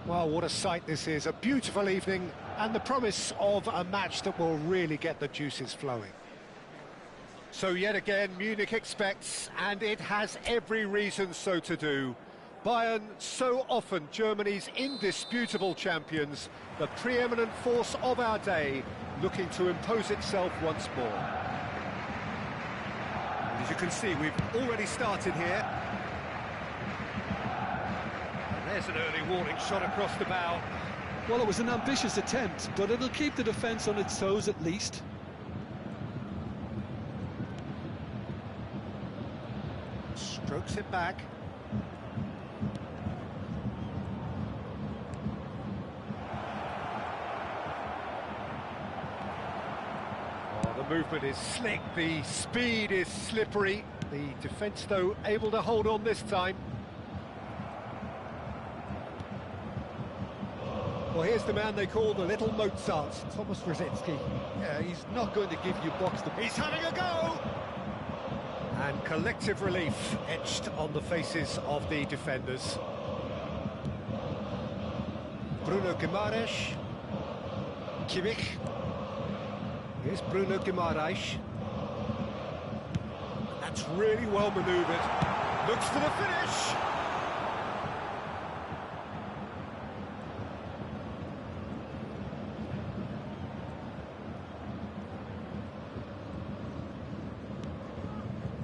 Well, what a sight this is, a beautiful evening and the promise of a match that will really get the juices flowing. So yet again, Munich expects, and it has every reason so to do. Bayern, so often Germany's indisputable champions, the preeminent force of our day, looking to impose itself once more. And as you can see, we've already started here. And there's an early warning shot across the bow. Well, it was an ambitious attempt, but it'll keep the defence on its toes at least. Strokes it back. Oh, the movement is slick, the speed is slippery. The defence, though, able to hold on this time. Well, here's the man they call the little Mozart, Thomas Rositzky. Yeah, he's not going to give you box to... He's having a go! And collective relief etched on the faces of the defenders. Bruno Guimaraes. Kimmich. Here's Bruno Guimaraes. That's really well manoeuvred. Looks for the finish!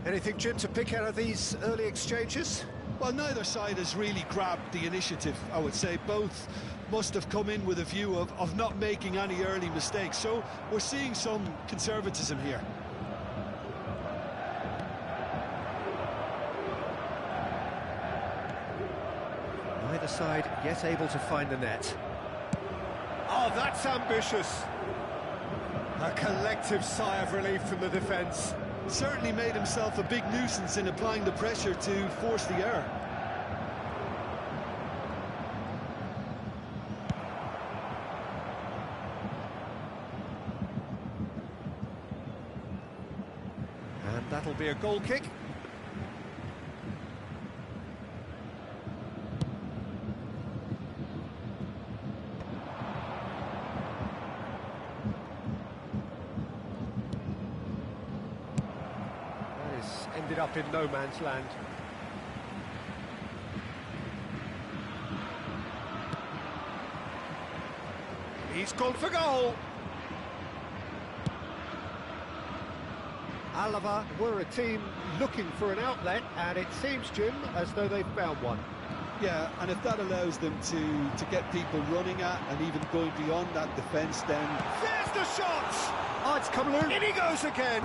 Anything, Jim, to pick out of these early exchanges? Well, neither side has really grabbed the initiative, I would say. Both must have come in with a view of not making any early mistakes. So we're seeing some conservatism here. Neither side yet able to find the net. Oh, that's ambitious. A collective sigh of relief from the defence. Certainly made himself a big nuisance in applying the pressure to force the error. And that'll be a goal kick. Ended up in no man's land. He's gone for goal. Alava were a team looking for an outlet, and it seems, Jim, as though they've found one. Yeah, and if that allows them to get people running at and even going beyond that defence, then... There's the shot! Oh, it's come loose. In he goes again.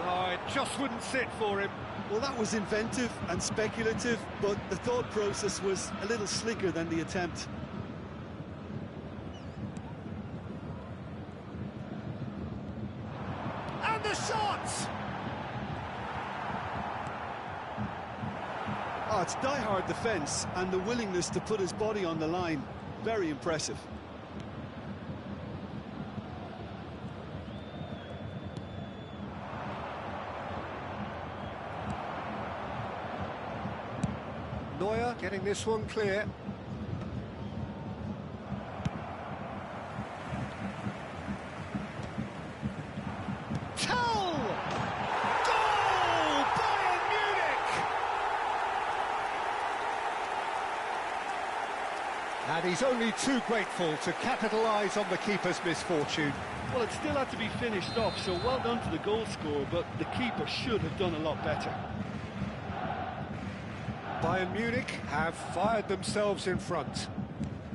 Oh, it just wouldn't sit for him. Well, that was inventive and speculative, but the thought process was a little slicker than the attempt. And the shot! Oh, it's die-hard defence and the willingness to put his body on the line. Very impressive. Neuer getting this one clear. Goal! Bayern Munich! And he's only too grateful to capitalise on the keeper's misfortune. Well, it still had to be finished off, so well done to the goal scorer, but the keeper should have done a lot better. Bayern Munich have fired themselves in front.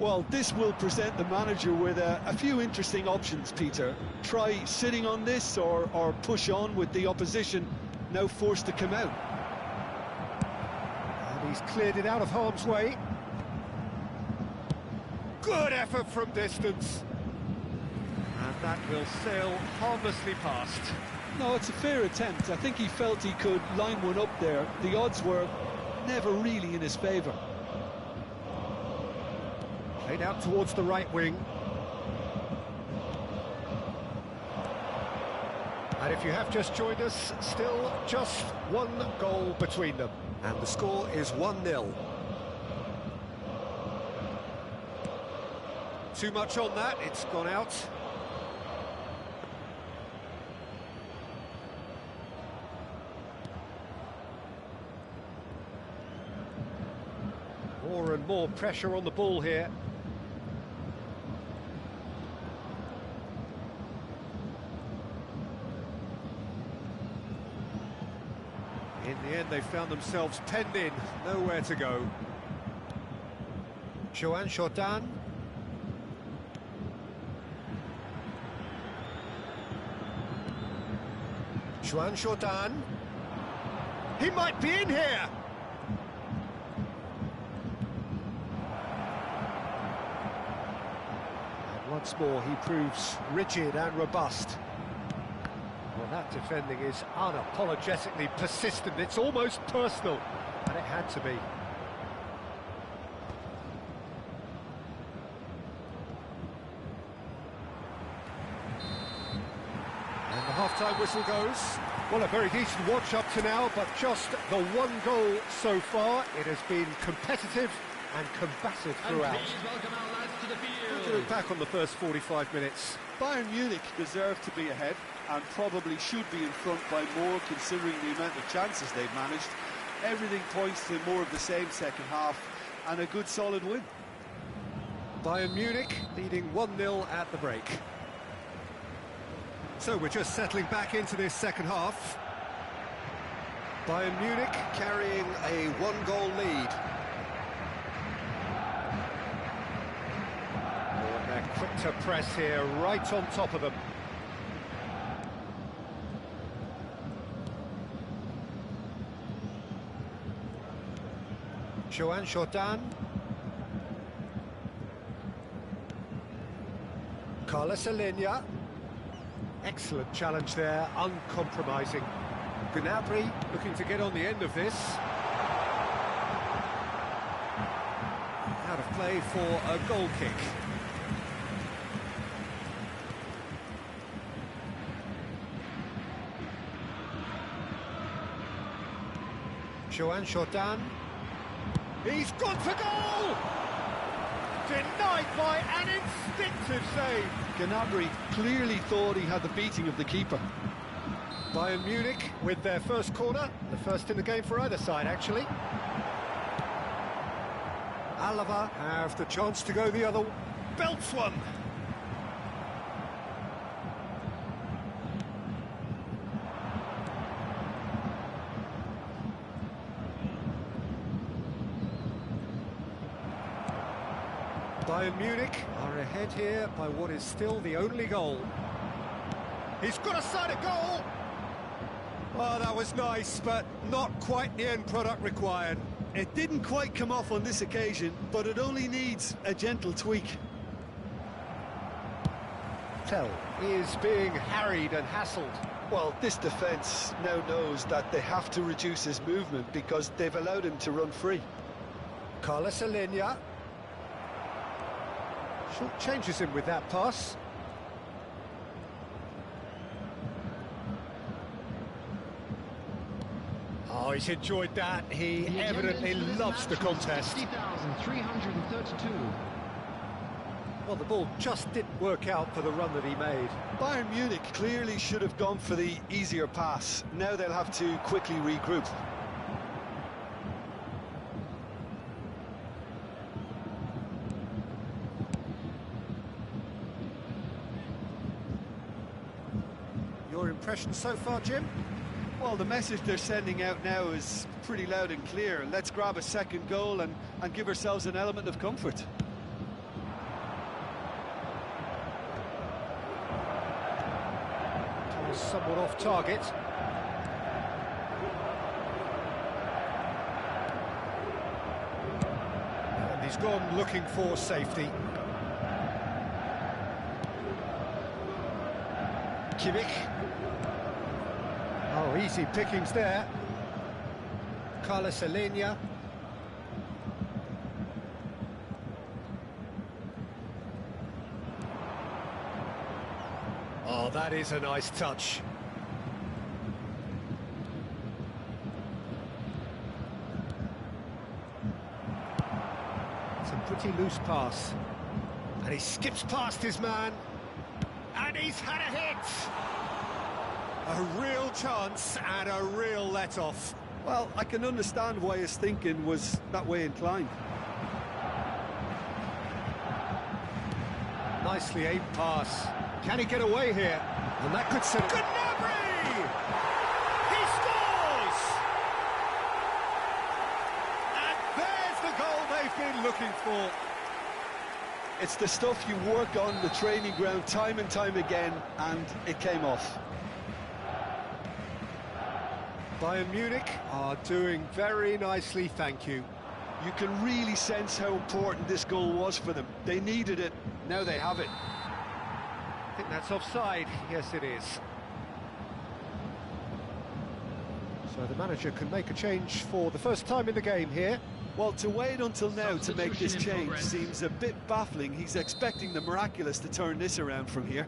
Well, this will present the manager with a few interesting options, Peter. Try sitting on this or push on with the opposition now forced to come out. And he's cleared it out of harm's way. Good effort from distance. And that will sail harmlessly past. No, it's a fair attempt. I think he felt he could line one up there. The odds were never really in his favour. Played out towards the right wing. And if you have just joined us, still just one goal between them. And the score is 1-0. Too much on that, it's gone out. More and more pressure on the ball here. In the end, they found themselves penned in, nowhere to go. Joan Jordan. Joan Jordan. He might be in here! And once more, he proves rigid and robust. Well, that defending is unapologetically persistent. It's almost personal, and it had to be. And the half-time whistle goes. Well, a very decent watch up to now, but just the one goal so far. It has been competitive and combative throughout. What do you look back on the first 45 minutes? Bayern Munich deserve to be ahead and probably should be in front by more, considering the amount of chances they've managed. Everything points to more of the same second half and a good solid win. Bayern Munich leading 1-0 at the break. So we're just settling back into this second half. Bayern Munich carrying a one-goal lead. Oh, and they're quick to press here, right on top of them. Joan Jordan. Carlos Alenia. Excellent challenge there, uncompromising. Gnabry looking to get on the end of this. Out of play for a goal kick. Joan Jordan. He's gone for goal! Denied by an instinctive save. Gnabry clearly thought he had the beating of the keeper. Bayern Munich with their first corner, the first in the game for either side, actually. Alaba have the chance to go the other. Belts one. Bayern Munich are ahead here by what is still the only goal. He's got a side of goal! Oh, that was nice, but not quite the end product required. It didn't quite come off on this occasion, but it only needs a gentle tweak. Tell is being harried and hassled. Well, this defence now knows that they have to reduce his movement because they've allowed him to run free. Carlos Alenia. Short changes him with that pass. Oh, he's enjoyed that. He evidently loves the contest. 60,332. Well, the ball just didn't work out for the run that he made. Bayern Munich clearly should have gone for the easier pass. Now they'll have to quickly regroup. Your impression so far, Jim? Well, the message they're sending out now is pretty loud and clear. Let's grab a second goal and give ourselves an element of comfort. Somewhat off target. And he's gone looking for safety. Kimmich. Oh, easy pickings there. Carlos Alenia. Oh, that is a nice touch. It's a pretty loose pass. And he skips past his man. And he's had a hit! A real chance and a real let-off. Well, I can understand why his thinking was that way inclined. Nicely aimed pass. Can he get away here? And that could set... Gnabry! He scores! And there's the goal they've been looking for. It's the stuff you work on the training ground time and time again, and it came off. Bayern Munich are doing very nicely, thank you. You can really sense how important this goal was for them. They needed it. Now they have it. I think that's offside. Yes, it is. So the manager can make a change for the first time in the game here. Well, to wait until now to make this change seems a bit baffling. He's expecting the miraculous to turn this around from here.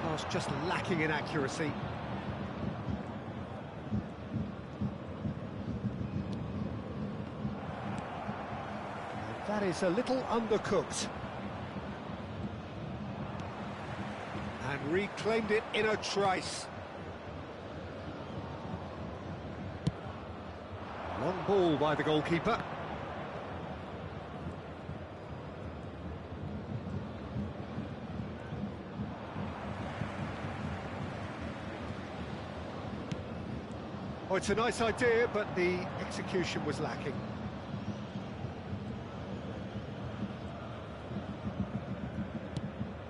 Pass just lacking in accuracy. That is a little undercooked. And reclaimed it in a trice. Long ball by the goalkeeper. Oh, it's a nice idea, but the execution was lacking.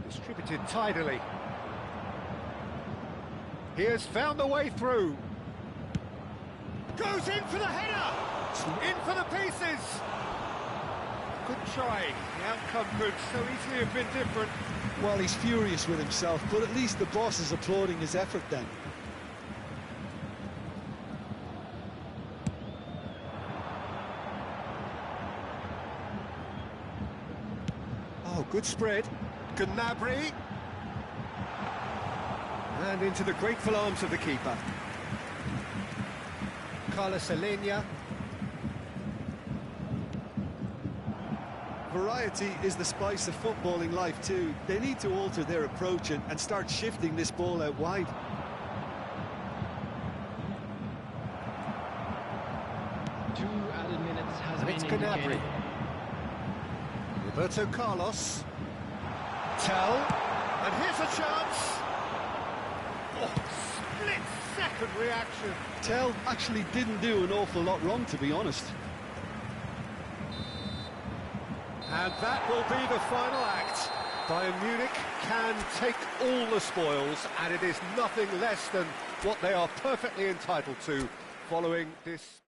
Distributed tidily. He has found the way through. Goes in for the header! In for the pieces! Good try. The outcome could so easily have been different. Well, he's furious with himself, but at least the boss is applauding his effort then. Oh, good spread. Gnabry. And into the grateful arms of the keeper. Carlos Alenia. Variety is the spice of footballing life too. They need to alter their approach and start shifting this ball out wide. Two added minutes has And been it's indicated. Gnabry. Roberto Carlos. Tell. And here's a chance. Oh, split-second reaction. Tell actually didn't do an awful lot wrong, to be honest. And that will be the final act. Bayern Munich can take all the spoils, and it is nothing less than what they are perfectly entitled to following this.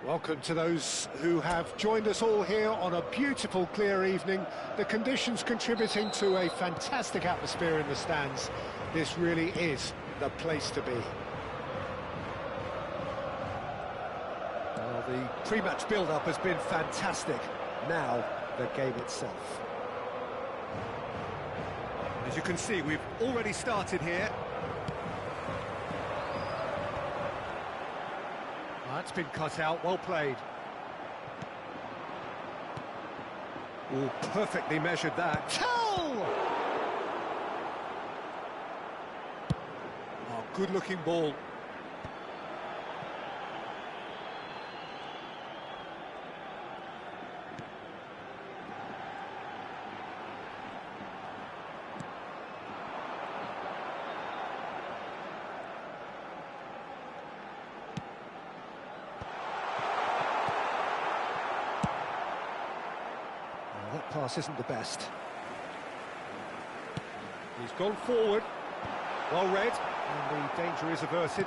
Welcome to those who have joined us all here on a beautiful, clear evening. The conditions contributing to a fantastic atmosphere in the stands. This really is the place to be. Well, the pre-match build-up has been fantastic. Now, the game itself. As you can see, we've already started here. That's been cut out, well played. Oh, perfectly measured that. Tell! Oh, good-looking ball. pass isn't the best. He's gone forward. Well read, and the danger is averted.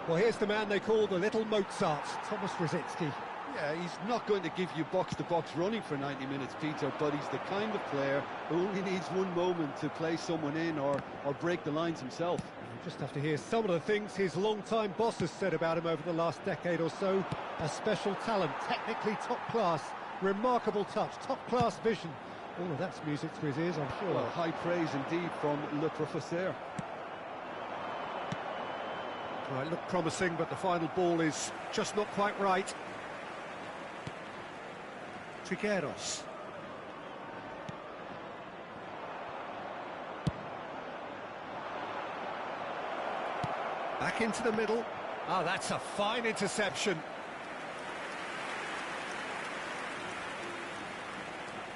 Well, here's the man they call the little Mozart, Thomas Rosicky. Yeah, he's not going to give you box-to-box running for 90 minutes, Peter, but he's the kind of player who only needs one moment to play someone in or break the lines himself. You just have to hear some of the things his long-time boss has said about him over the last decade or so. A special talent, technically top class, remarkable touch, top-class vision. All of that's music to his ears, I'm sure. Well, high praise indeed from Le Professeur. Well, it looked promising, but the final ball is just not quite right. Trigueros. Back into the middle. Oh, that's a fine interception.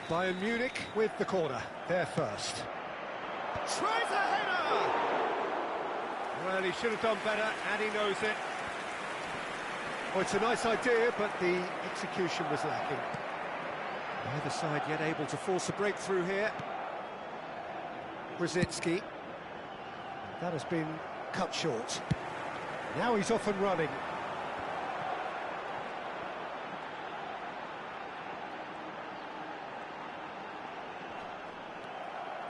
Bayern Munich with the corner. They're first. Tries a header! Well, he should have done better, and he knows it. Well, it's a nice idea, but the execution was lacking. Neither side yet able to force a breakthrough here. Rosicky. That has been cut short. Now he's off and running.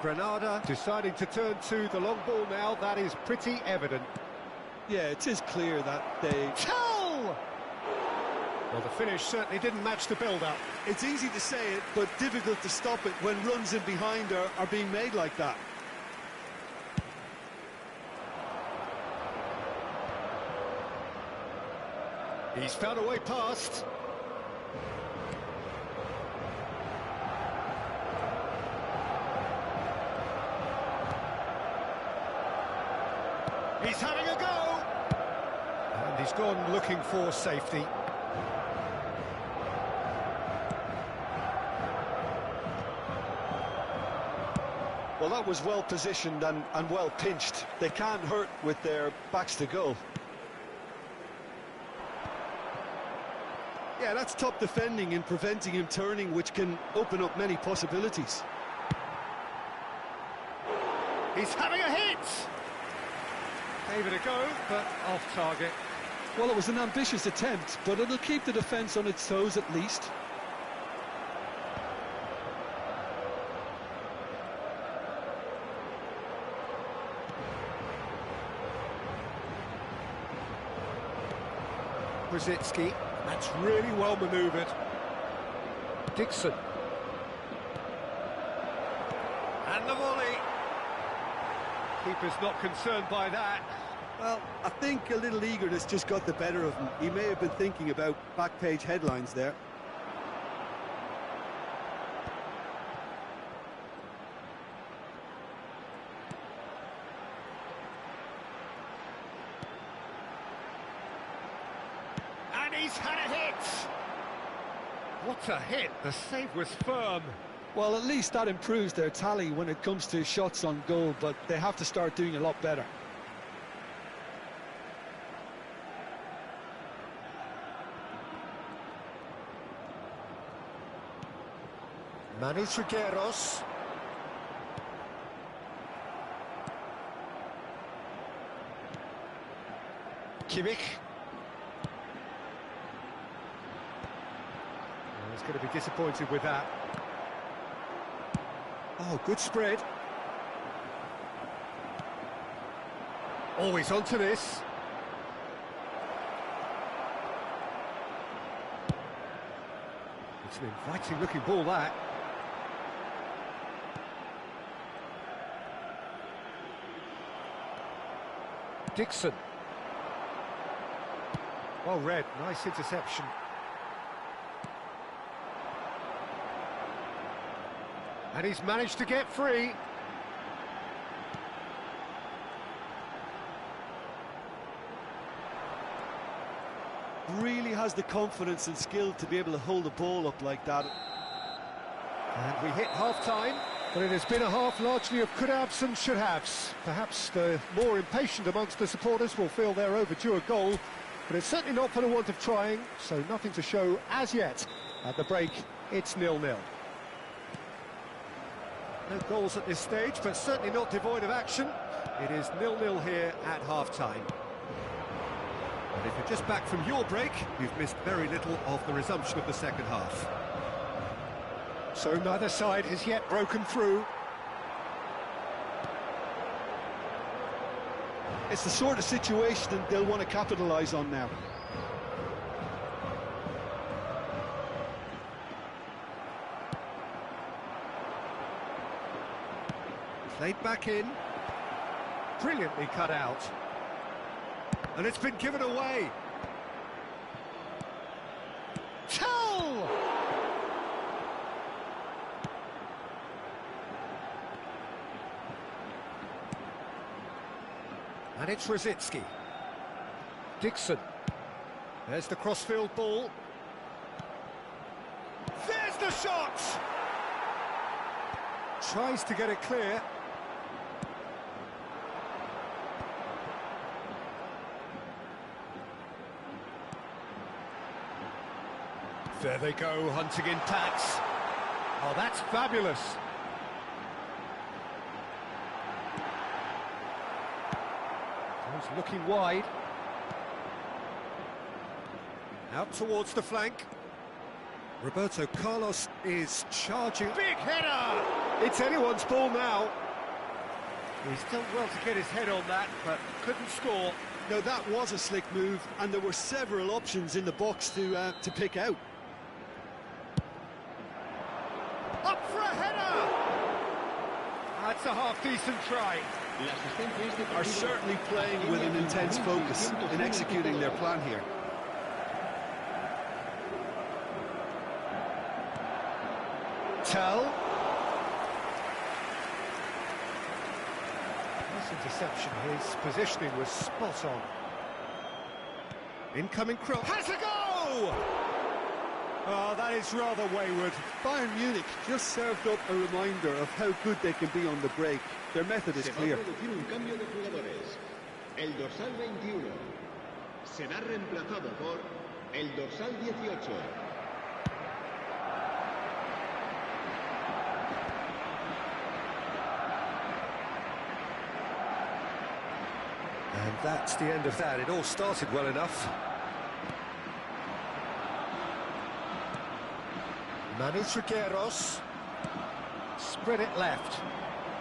Granada deciding to turn to the long ball now. That is pretty evident. Yeah, it is clear that they... Goal! Well, the finish certainly didn't match the build-up. It's easy to say it, but difficult to stop it when runs in behind are being made like that. He's found a way past. He's having a go! And he's gone looking for safety. Well, that was well positioned and well pinched. They can't hurt with their backs to goal. Yeah, that's top defending and preventing him turning, which can open up many possibilities. He's having a hit! Gave it a go, but off target. Well, it was an ambitious attempt, but it'll keep the defence on its toes at least. Rosicky, that's really well manoeuvred. Dixon. And the volley. Keeper's not concerned by that. Well, I think a little eagerness just got the better of him. He may have been thinking about back-page headlines there. And he's had a hit! What a hit! The save was firm. Well, at least that improves their tally when it comes to shots on goal, but they have to start doing a lot better. Manny Trigueros. Kimmich. He's going to be disappointed with that. Oh, good spread. Oh, he's onto this. It's an inviting looking ball, that. Dixon. Well read, nice interception. And he's managed to get free. Really has the confidence and skill to be able to hold the ball up like that. And we hit half-time, but it has been a half largely of could-haves and should-haves. Perhaps the more impatient amongst the supporters will feel they're overdue a goal, but it's certainly not for the want of trying, so nothing to show as yet. At the break, it's 0-0. No goals at this stage, but certainly not devoid of action. It is 0-0 here at half-time. And if you're just back from your break, you've missed very little of the resumption of the second half. So neither side has yet broken through. It's the sort of situation that they'll want to capitalise on now. Played back in. Brilliantly cut out. And it's been given away. Tell! And it's Rosicki. Dixon. There's the crossfield ball. There's the shot! Tries to get it clear. There they go, hunting in packs. Oh, that's fabulous. He's looking wide. Out towards the flank. Roberto Carlos is charging. Big header! It's anyone's ball now. He's done well to get his head on that, but couldn't score. No, that was a slick move, and there were several options in the box to pick out. Up for a header! That's a half-decent try. Are certainly playing with an intense focus in executing their plan here. Tell. Nice interception. His positioning was spot on. Incoming cross. Has a go! Oh, that is rather wayward. Bayern Munich just served up a reminder of how good they can be on the break. Their method is clear. El dorsal 21 será reemplazado por el dorsal 18. And that's the end of that. It all started well enough. Manu Trigueros. Spread it left.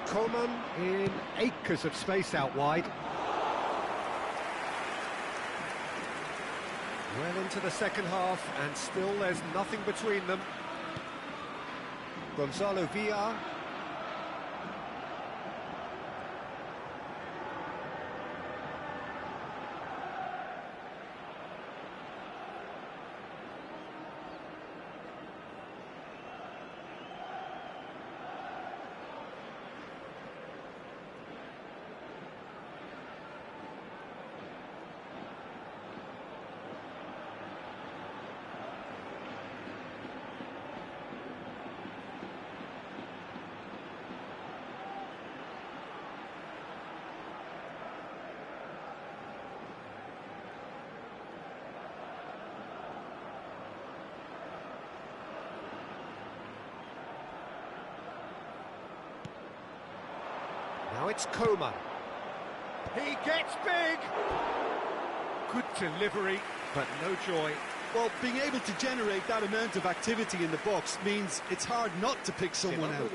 Coman in acres of space out wide. Well into the second half, and still there's nothing between them. Gonzalo Villar. Now it's Coman. He gets big! Good delivery, but no joy. Well, being able to generate that amount of activity in the box means it's hard not to pick someone out.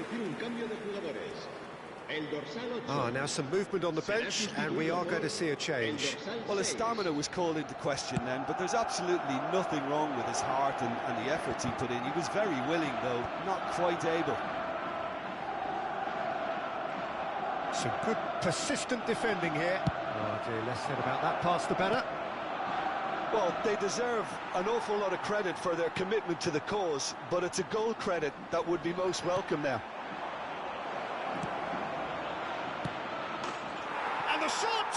Now some movement on the bench, and we are going to see a change. Well, his stamina was called into question then, but there's absolutely nothing wrong with his heart and the efforts he put in. He was very willing, though, not quite able. Some good, persistent defending here. Oh dear, less said about that pass, the better. Well, they deserve an awful lot of credit for their commitment to the cause, but it's a goal credit that would be most welcome now. And the shot!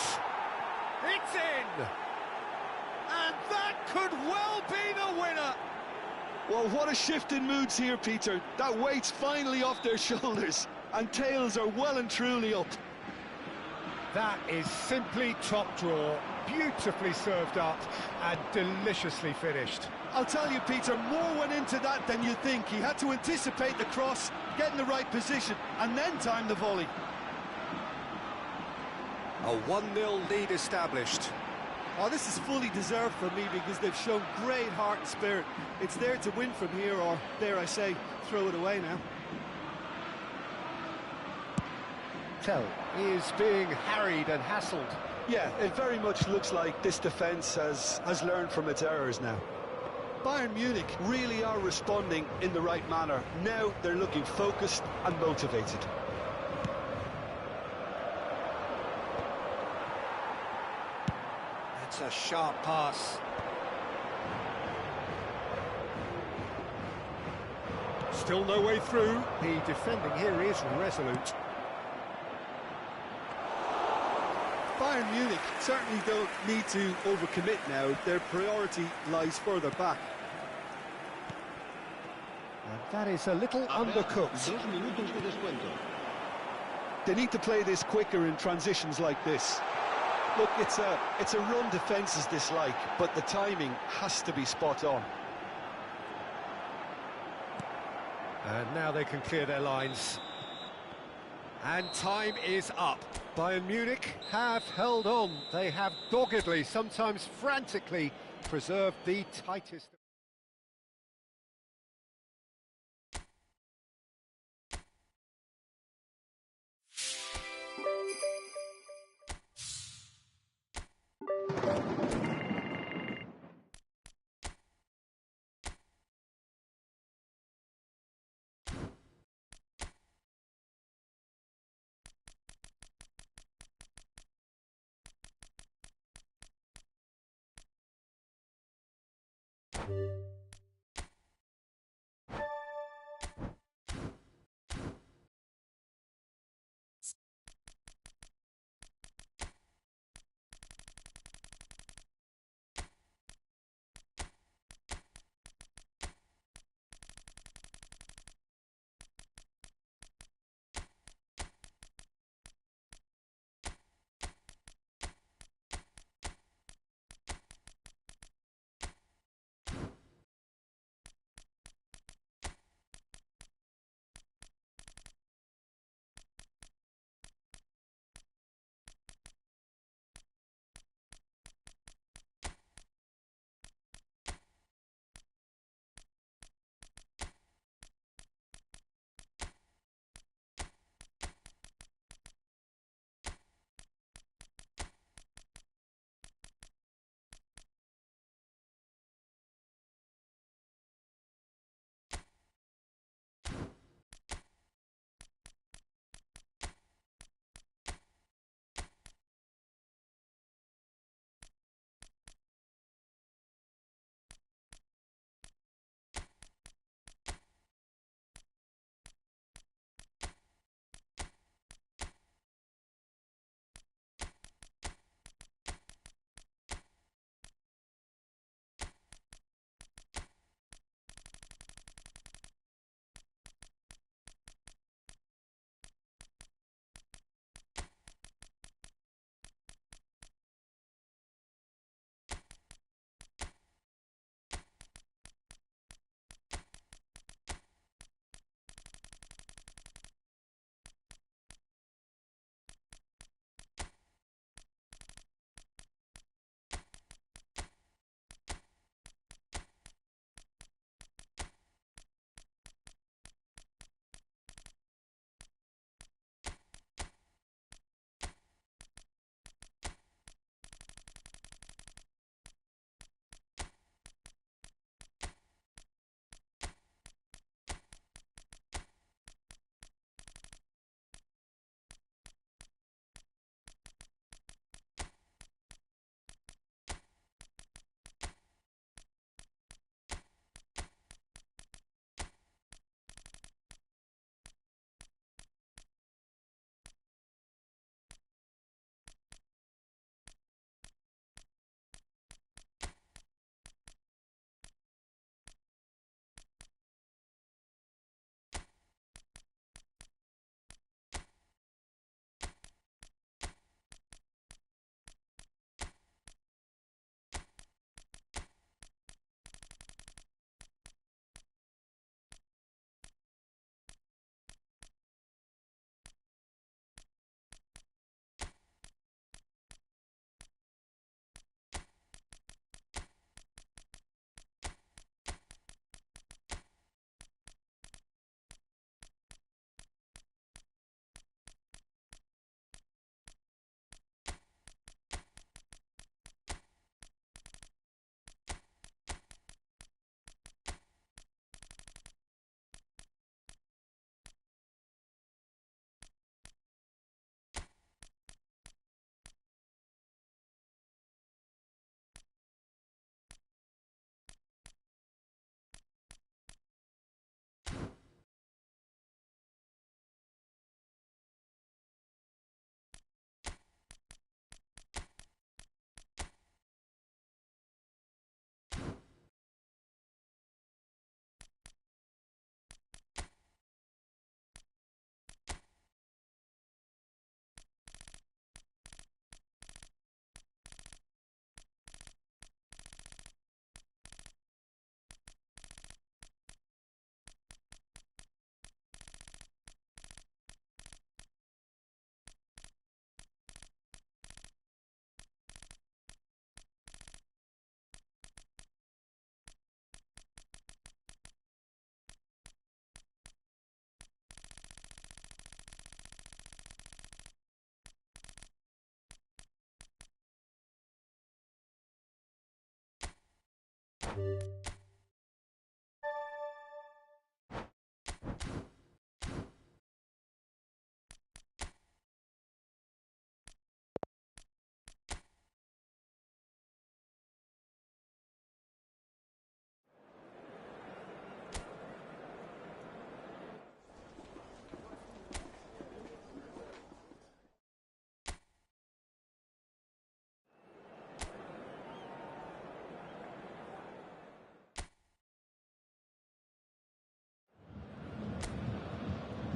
It's in! And that could well be the winner! Well, what a shift in moods here, Peter. That weight's finally off their shoulders, and tails are well and truly up. That is simply top draw. beautifully served up and deliciously finished. I'll tell you, Peter, more went into that than you think. He had to anticipate the cross, get in the right position, and then time the volley. A 1-0 lead established. Oh, this is fully deserved for me because they've shown great heart and spirit. It's there to win from here, or, dare I say, throw it away now. Tell is being harried and hassled. Yeah, it very much looks like this defence has learned from its errors now. Bayern Munich really are responding in the right manner. Now they're looking focused and motivated. That's a sharp pass. Still no way through. The defending here is resolute. Bayern Munich certainly don't need to overcommit now. Their priority lies further back. And that is a little undercooked. 2 minutos de descuento. They need to play this quicker in transitions like this. Look, it's a run defence is dislike, but the timing has to be spot on. And now they can clear their lines. And time is up. Bayern Munich have held on. They have doggedly, sometimes frantically, preserved the tightest.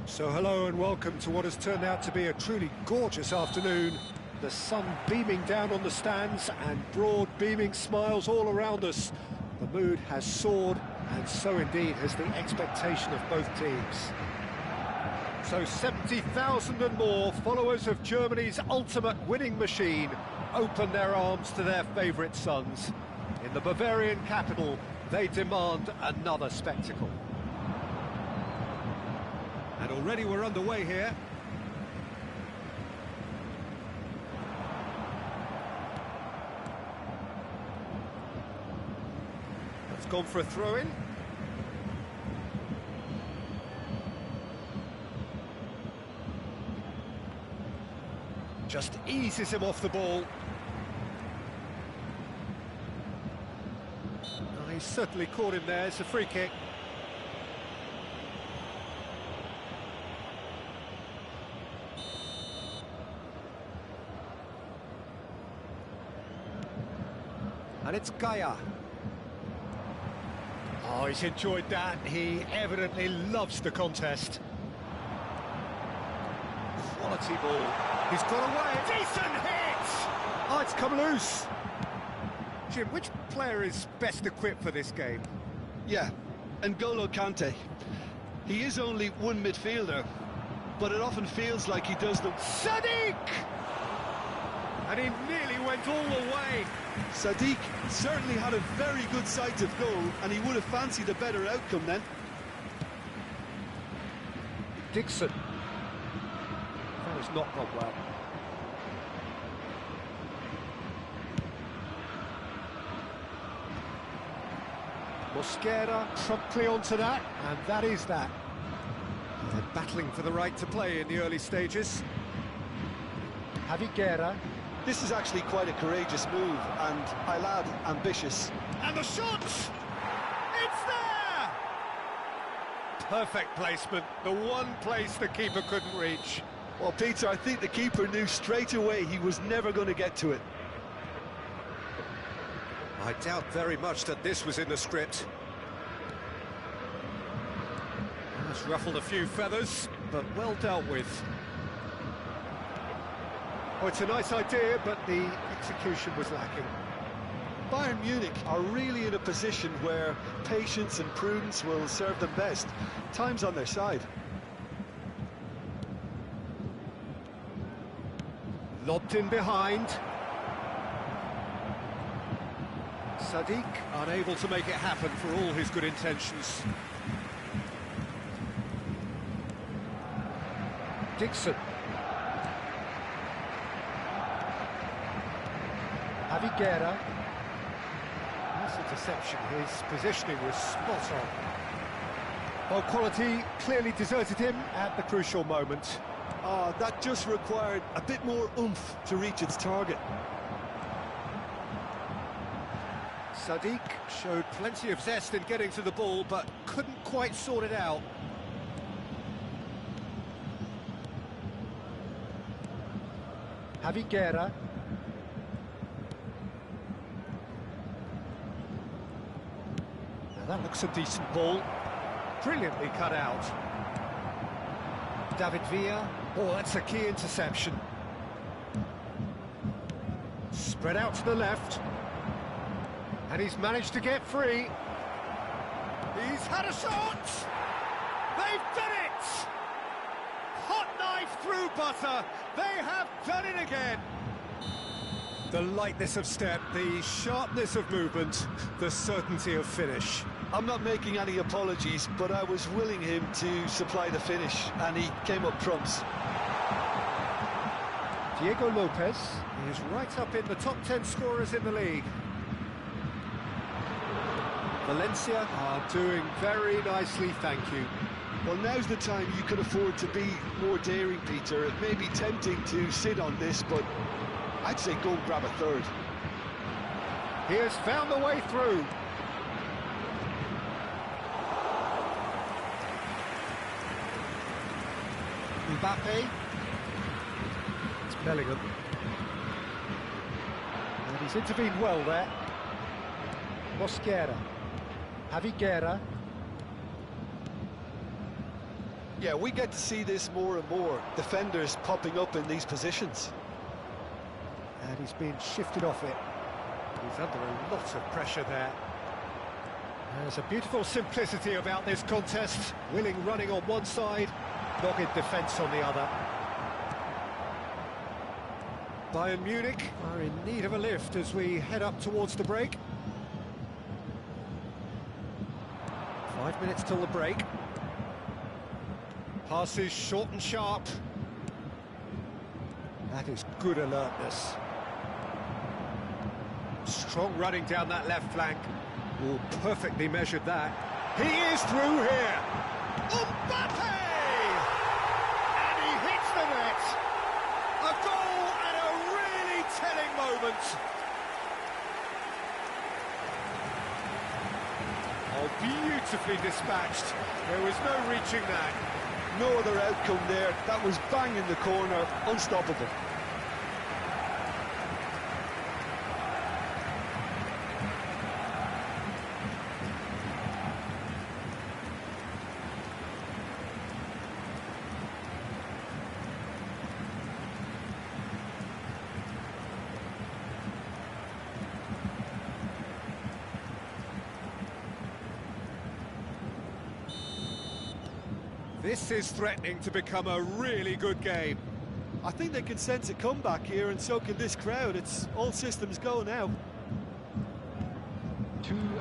So hello and welcome to what has turned out to be a truly gorgeous afternoon. The sun beaming down on the stands and broad beaming smiles all around us. The mood has soared, and so indeed has the expectation of both teams. So 70,000 and more followers of Germany's ultimate winning machine open their arms to their favourite sons. In the Bavarian capital, they demand another spectacle. And already we're underway here. It's gone for a throw-in. Just eases him off the ball. Oh, he's certainly caught him there. It's a free kick. And it's Gaia. Oh, he's enjoyed that. He evidently loves the contest. Quality ball. He's got away. Decent hit! Oh, it's come loose. Jim, which player is best equipped for this game? Yeah, N'Golo Kante. He is only one midfielder, but it often feels like he does the... Sadiq! And he nearly went all the way. Sadiq certainly had a very good sight of goal, and he would have fancied a better outcome then. Dixon. That has not gone well. Mosquera promptly onto that, and that is that. They're battling for the right to play in the early stages. Javi Guerra. This is actually quite a courageous move, and I'll add, ambitious. And the shot! It's there! Perfect placement, the one place the keeper couldn't reach. Well, Peter, I think the keeper knew straight away he was never going to get to it. I doubt very much that this was in the script. It's ruffled a few feathers, but well dealt with. Oh, it's a nice idea, but the execution was lacking. Bayern Munich are really in a position where patience and prudence will serve them best. Time's on their side. Lobbed in behind. Sadiq unable to make it happen for all his good intentions. Dixon. Javi Guerra. Nice interception, his positioning was spot on. Well, quality clearly deserted him at the crucial moment. That just required a bit more oomph to reach its target. Sadiq showed plenty of zest in getting to the ball, but couldn't quite sort it out. Javi Guerra. Now that looks a decent ball. Brilliantly cut out. David Villa. Oh, that's a key interception. Spread out to the left. And he's managed to get free. He's had a shot! They've done it! Hot knife through butter. They have done it again. The lightness of step, the sharpness of movement, the certainty of finish. I'm not making any apologies, but I was willing him to supply the finish, and he came up trumps. Diego Lopez is right up in the top 10 scorers in the league. Valencia are doing very nicely, thank you. Well, now's the time you can afford to be more daring, Peter. It may be tempting to sit on this, but I'd say go and grab a third. He has found the way through. Mbappe. It's Bellingham. And he's intervened well there. Mosquera. Javi Guerra. Yeah, we get to see this more and more. Defenders popping up in these positions. And he's being shifted off it. He's under a lot of pressure there. There's a beautiful simplicity about this contest. Willing running on one side, dogged defence on the other. Bayern Munich are in need of a lift as we head up towards the break. 5 minutes till the break. Passes short and sharp. That is good alertness. Strong running down that left flank. Oh, perfectly measured that. He is through here. Mbappe! And he hits the net. A goal and a really telling moment. Oh, beautifully dispatched. There was no reaching that. No other outcome there. That was bang in the corner, unstoppable. This is threatening to become a really good game. I think they can sense a comeback here, and so can this crowd. It's all systems go now.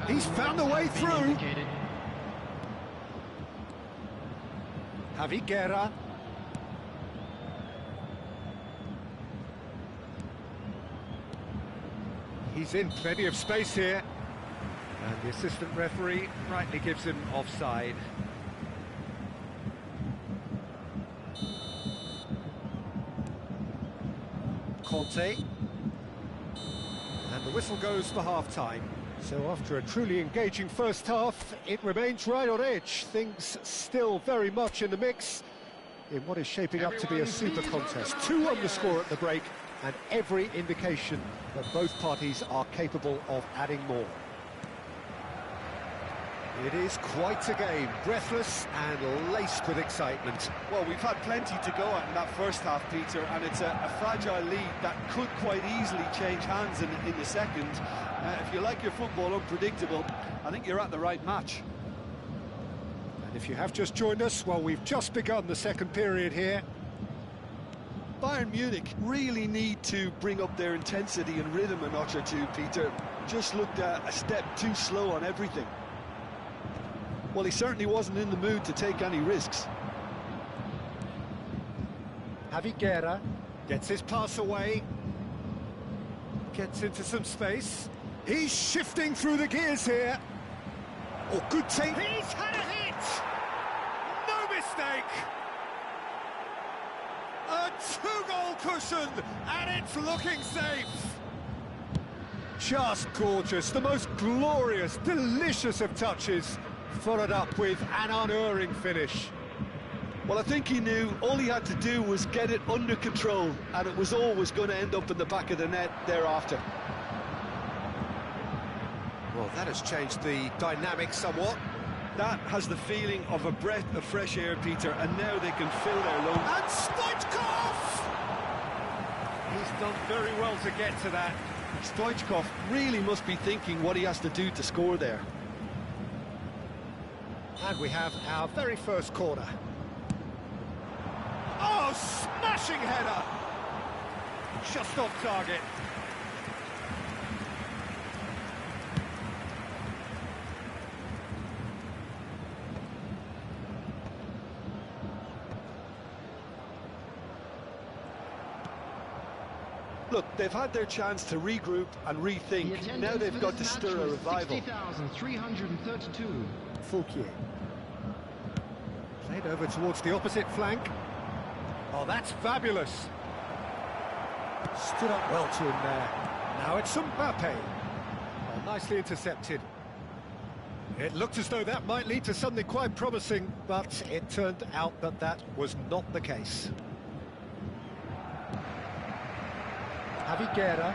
He's found a way through. Javi Guerra. He's in plenty of space here. And the assistant referee rightly gives him offside. Conte. And the whistle goes for half-time. So after a truly engaging first half, it remains right on edge. Things still very much in the mix in what is shaping up to be a super contest. 2 on the score at the break, and every indication that both parties are capable of adding more. It is quite a game, breathless and laced with excitement. Well, we've had plenty to go at in that first half, Peter, and it's a fragile lead that could quite easily change hands in the second. If you like your football unpredictable, I think you're at the right match. And if you have just joined us, well, we've just begun the second period here. Bayern Munich really need to bring up their intensity and rhythm a notch or two, Peter. Just looked a step too slow on everything. Well, he certainly wasn't in the mood to take any risks. Javi Guerra gets his pass away. Gets into some space. He's shifting through the gears here. Oh, good take. He's had a hit! No mistake! A 2-goal cushion, and it's looking safe. Just gorgeous, the most glorious, delicious of touches, followed up with an unerring finish. Well, I think he knew all he had to do was get it under control, and it was always going to end up in the back of the net thereafter. Well, that has changed the dynamic somewhat. That has the feeling of a breath of fresh air, Peter, and now they can fill their lungs. And Stoichkov! He's done very well to get to that. Stoichkov really must be thinking what he has to do to score there. And we have our very first corner. Oh, smashing header! Just off target. Look, they've had their chance to regroup and rethink. Now they've got to stir a revival. 60,332. Fouquier. Played over towards the opposite flank. Oh, that's fabulous. Stood up well to him there. Now it's Mbappe. Oh, nicely intercepted. It looked as though that might lead to something quite promising, but it turned out that that was not the case. Javi Guerra.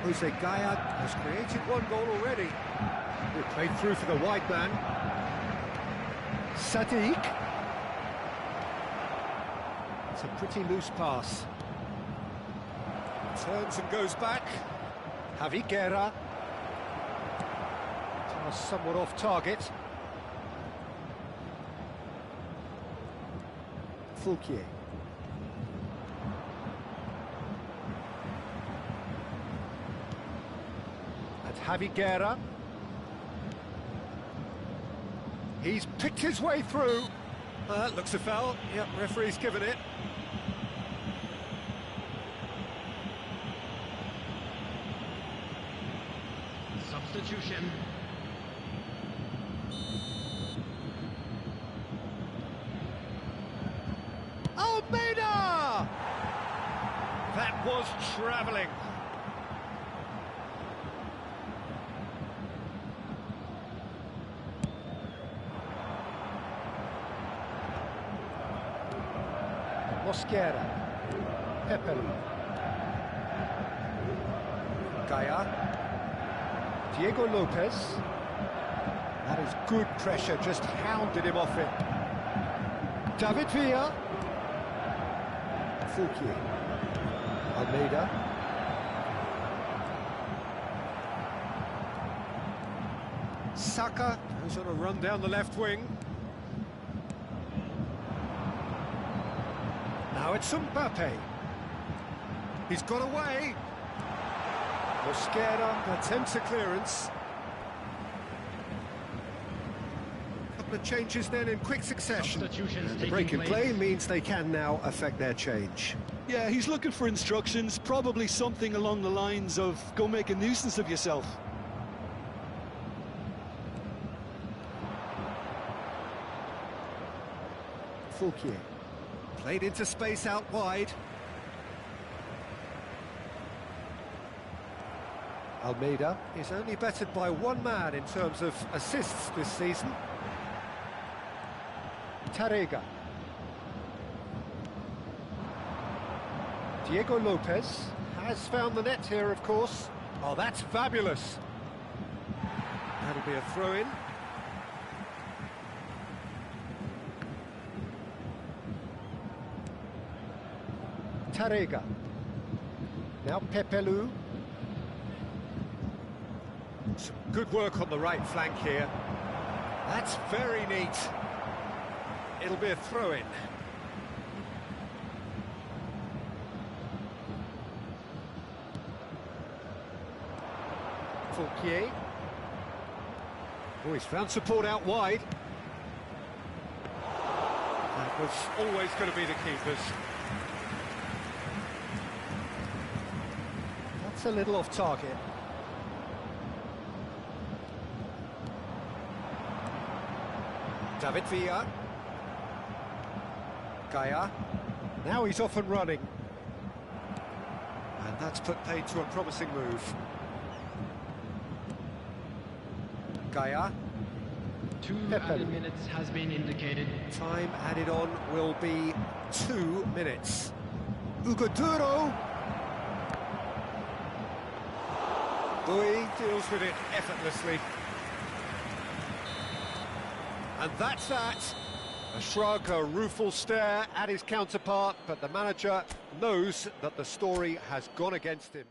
Jose Gaya has created one goal already. It played through for the wide man. Sadiq. It's a pretty loose pass. Turns and goes back. Javi Guerra. Pass somewhat off target. Fouquier. And Javi Guerra. He's picked his way through. Looks a foul. Yep, referee's given it. Substitution. Almeida! That was travelling. Mosquera. Pepe. Gaya. Diego Lopez. That is good pressure, just hounded him off it. David Villa. Fouquier. Almeida. Saka, who's on a run down the left wing. Now it's Mbappe. He's got away. Mosquera attempts a clearance. Couple of changes then in quick succession. Substitutions The break in taking play place. means they can now affect their change. Yeah, he's looking for instructions, probably something along the lines of, go make a nuisance of yourself. Fouquier. Played into space out wide. Almeida is only bettered by one man in terms of assists this season. Tarrega. Diego Lopez has found the net here, of course. Oh, that's fabulous. That'll be a throw-in. Tarrega. Now Pepelu. Some good work on the right flank here. That's very neat. It'll be a throw-in. Fouquier. Oh, he's found support out wide. That was always going to be the keeper's. That's a little off target. David Villa. Gaya. Now he's off and running. And that's put paid to a promising move. Gaya. 2 Pepe. added minutes has been indicated. Time added on will be 2 minutes. Hugo Duro. Bui deals with it effortlessly. And that's that. A shrug, a rueful stare at his counterpart, but the manager knows that the story has gone against him.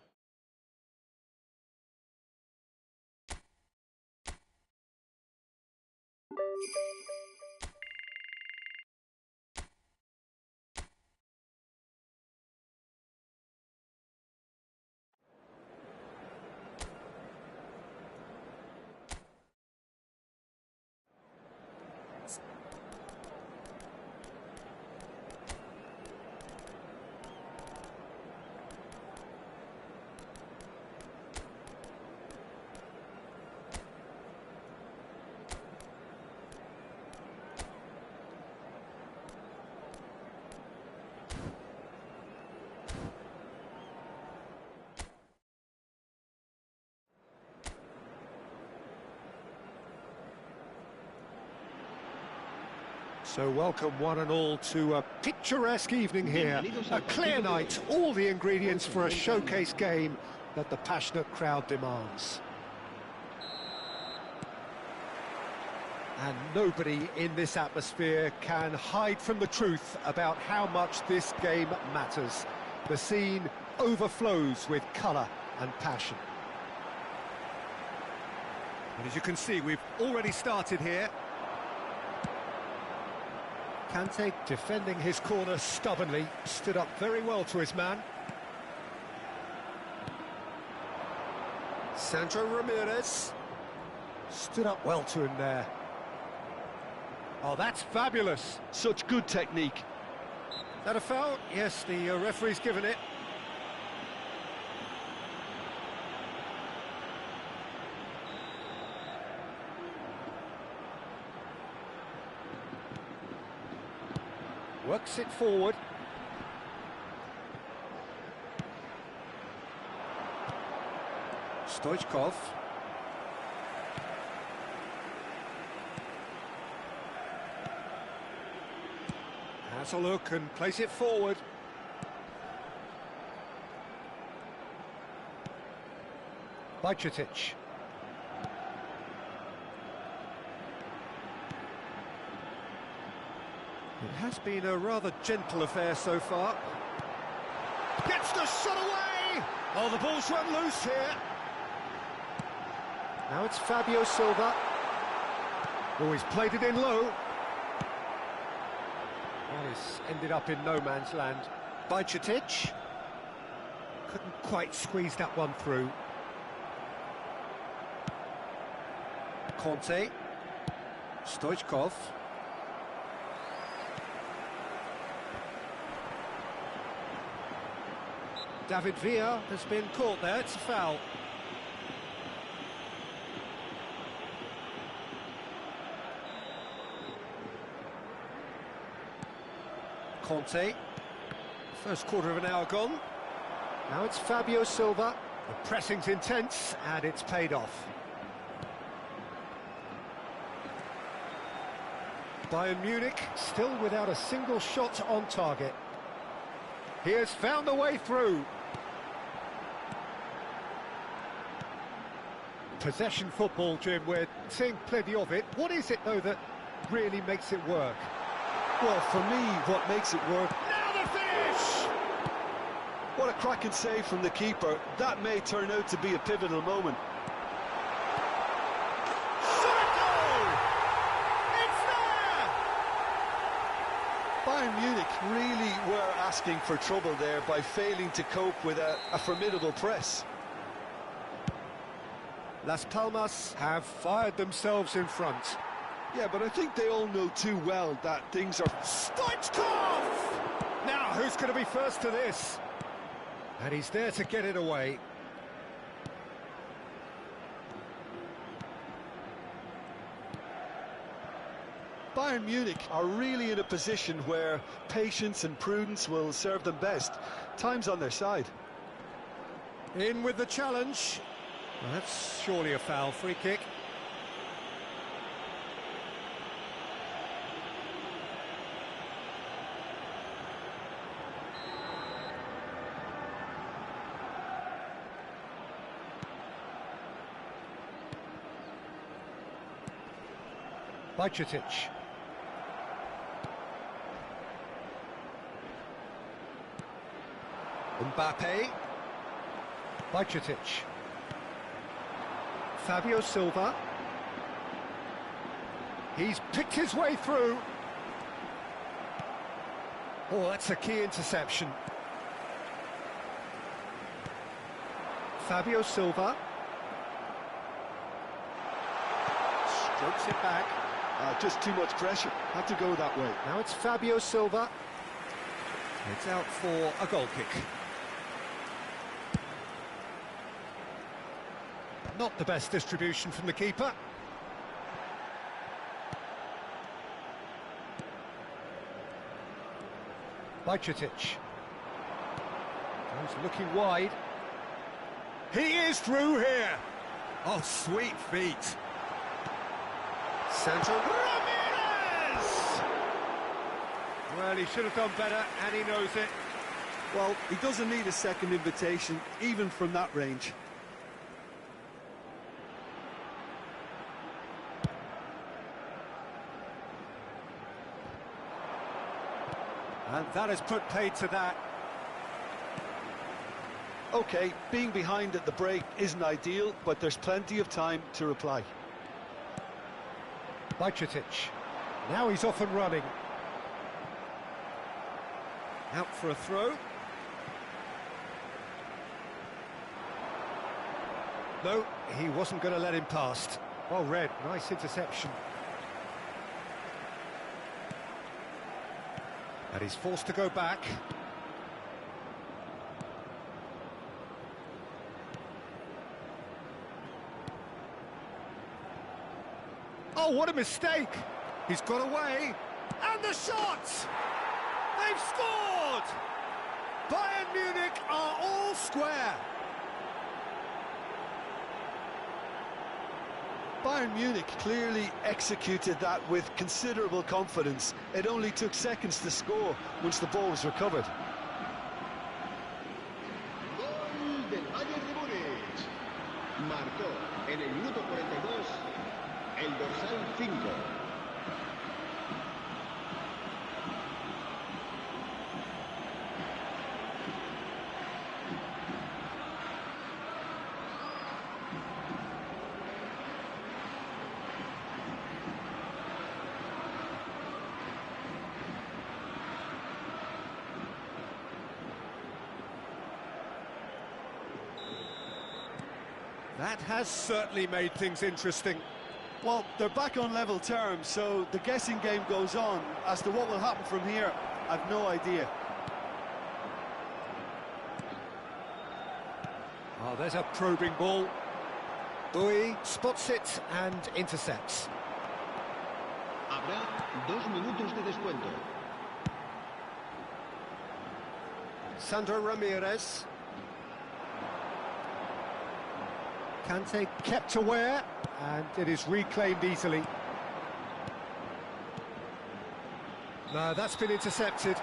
So welcome one and all to a picturesque evening here. A clear night, all the ingredients for a showcase game that the passionate crowd demands. And nobody in this atmosphere can hide from the truth about how much this game matters. The scene overflows with colour and passion. And as you can see, we've already started here. Kante defending his corner stubbornly, stood up very well to his man. Sandro Ramirez stood up well to him there. Oh, that's fabulous. Such good technique. Is that a foul? Yes, the referee's given it. Works it forward. Stoichkov. Has a look and plays it forward. Bajcetic. It has been a rather gentle affair so far. Gets the shot away! Oh, the ball's run loose here. Now it's Fabio Silva. Oh, he's played it in low. Well, he's ended up in no man's land. Bajcetic couldn't quite squeeze that one through. Conte. Stoichkov. David Villa has been caught there, it's a foul. Conte, first quarter of an hour gone. Now it's Fabio Silva. The pressing's intense and it's paid off. Bayern Munich still without a single shot on target. He has found a way through. Possession football, Jim, we're seeing plenty of it. What is it, though, that really makes it work? Well, for me, what makes it work... Now the finish! What a cracking save from the keeper. That may turn out to be a pivotal moment. Bayern Munich really were asking for trouble there by failing to cope with a formidable press. Las Palmas have fired themselves in front. Yeah, but I think they all know too well that things are... Stoichkov! Now, who's going to be first to this? And he's there to get it away. Bayern Munich are really in a position where patience and prudence will serve them best. Time's on their side. In with the challenge. Well, that's surely a foul. Free kick. Bajcetic. Mbappe. Bajcetic. Fabio Silva. He's picked his way through. Oh, that's a key interception. Fabio Silva. Strokes it back. Just too much pressure. Had to go that way. Now it's Fabio Silva. It's out for a goal kick. Not the best distribution from the keeper. Bajcetic. Goes looking wide. He is through here. Oh, sweet feet. Sandro Ramirez! Well, he should have done better, and he knows it. Well, he doesn't need a second invitation, even from that range. And that has put paid to that. OK, being behind at the break isn't ideal, but there's plenty of time to reply. Bajcetic. Now he's off and running. Out for a throw. No, he wasn't going to let him past. Well read, nice interception. And he's forced to go back. Oh, what a mistake! He's got away, and the shot! They've scored! Bayern Munich are all square. Bayern Munich clearly executed that with considerable confidence. It only took seconds to score once the ball was recovered. Gol del Bayern de Múnich. Marcó en el minuto 42 el dorsal 5. That has certainly made things interesting. Well, they're back on level terms, so the guessing game goes on. As to what will happen from here, I've no idea. Oh, there's a probing ball. Bui spots it and intercepts. Habrá 2 minutos de descuento. Sandro Ramirez. Kante kept aware, and it is reclaimed easily. No, that's been intercepted.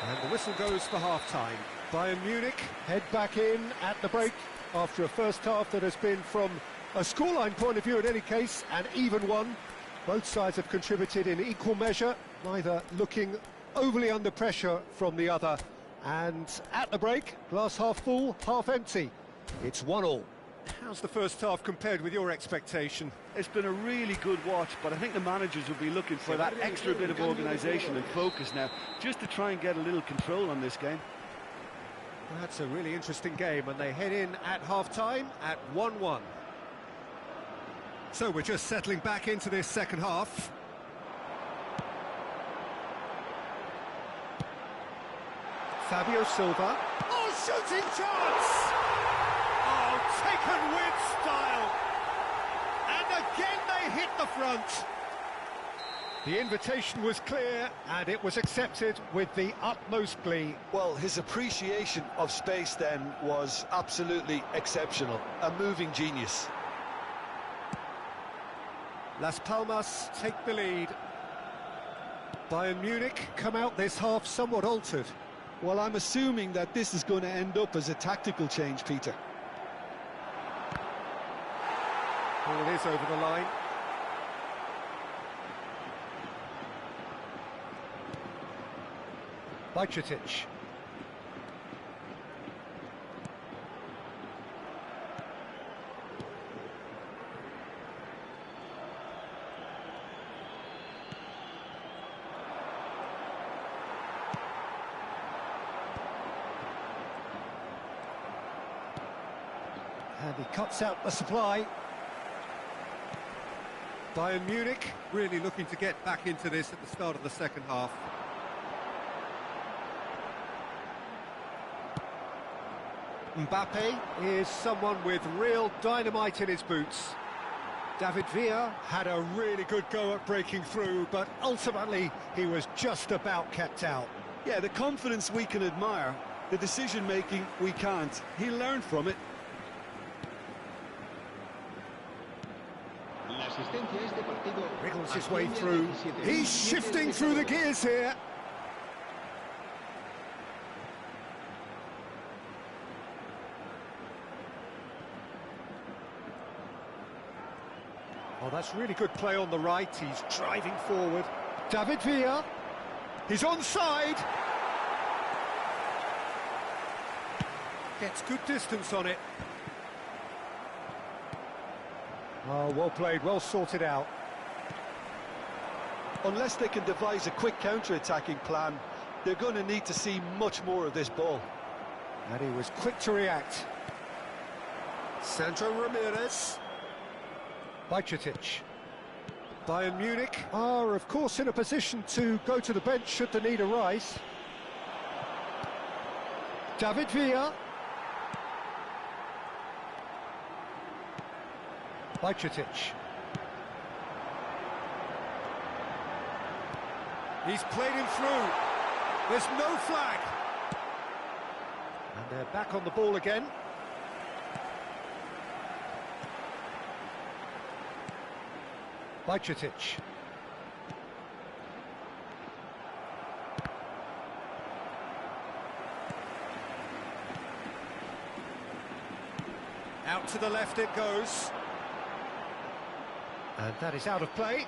And the whistle goes for half-time. Bayern Munich head back in at the break after a first half that has been, from a scoreline point of view in any case, an even one. Both sides have contributed in equal measure, neither looking overly under pressure from the other. And at the break, glass half full, half empty. It's 1-1. How's the first half compared with your expectation? It's been a really good watch, but I think the managers will be looking for that extra bit of organisation and focus now, just to try and get a little control on this game. That's a really interesting game, and they head in at half-time at 1-1. So we're just settling back into this second half. Fabio Silva. Oh, shooting chance! Oh, taken with style. And again they hit the front. The invitation was clear, and it was accepted with the utmost glee. Well, his appreciation of space then was absolutely exceptional. A moving genius. Las Palmas take the lead. Bayern Munich come out this half somewhat altered. Well, I'm assuming that this is going to end up as a tactical change, Peter. Ball is over the line. Bajcetic. And he cuts out the supply. Bayern Munich really looking to get back into this at the start of the second half. Mbappe is someone with real dynamite in his boots. David Villa had a really good go at breaking through, but ultimately he was just about kept out. Yeah, the confidence we can admire, the decision-making we can't. He'll learn from it. La asistencia a este partido. Wriggles his aquí way en el through. 17. He's shifting through the gears here. Oh, that's really good play on the right. He's driving forward. David Villa. He's onside. Gets good distance on it. Oh, well played, well sorted out. Unless they can devise a quick counter-attacking plan, they're going to need to see much more of this ball. And he was quick to react. Sandro Ramirez. Bajcetic. Bayern Munich are, of course, in a position to go to the bench should the need arise. David Villa. Bajcetic. He's played him through. There's no flag. And they're back on the ball again. Bajcetic. Out to the left it goes. And that is out of play.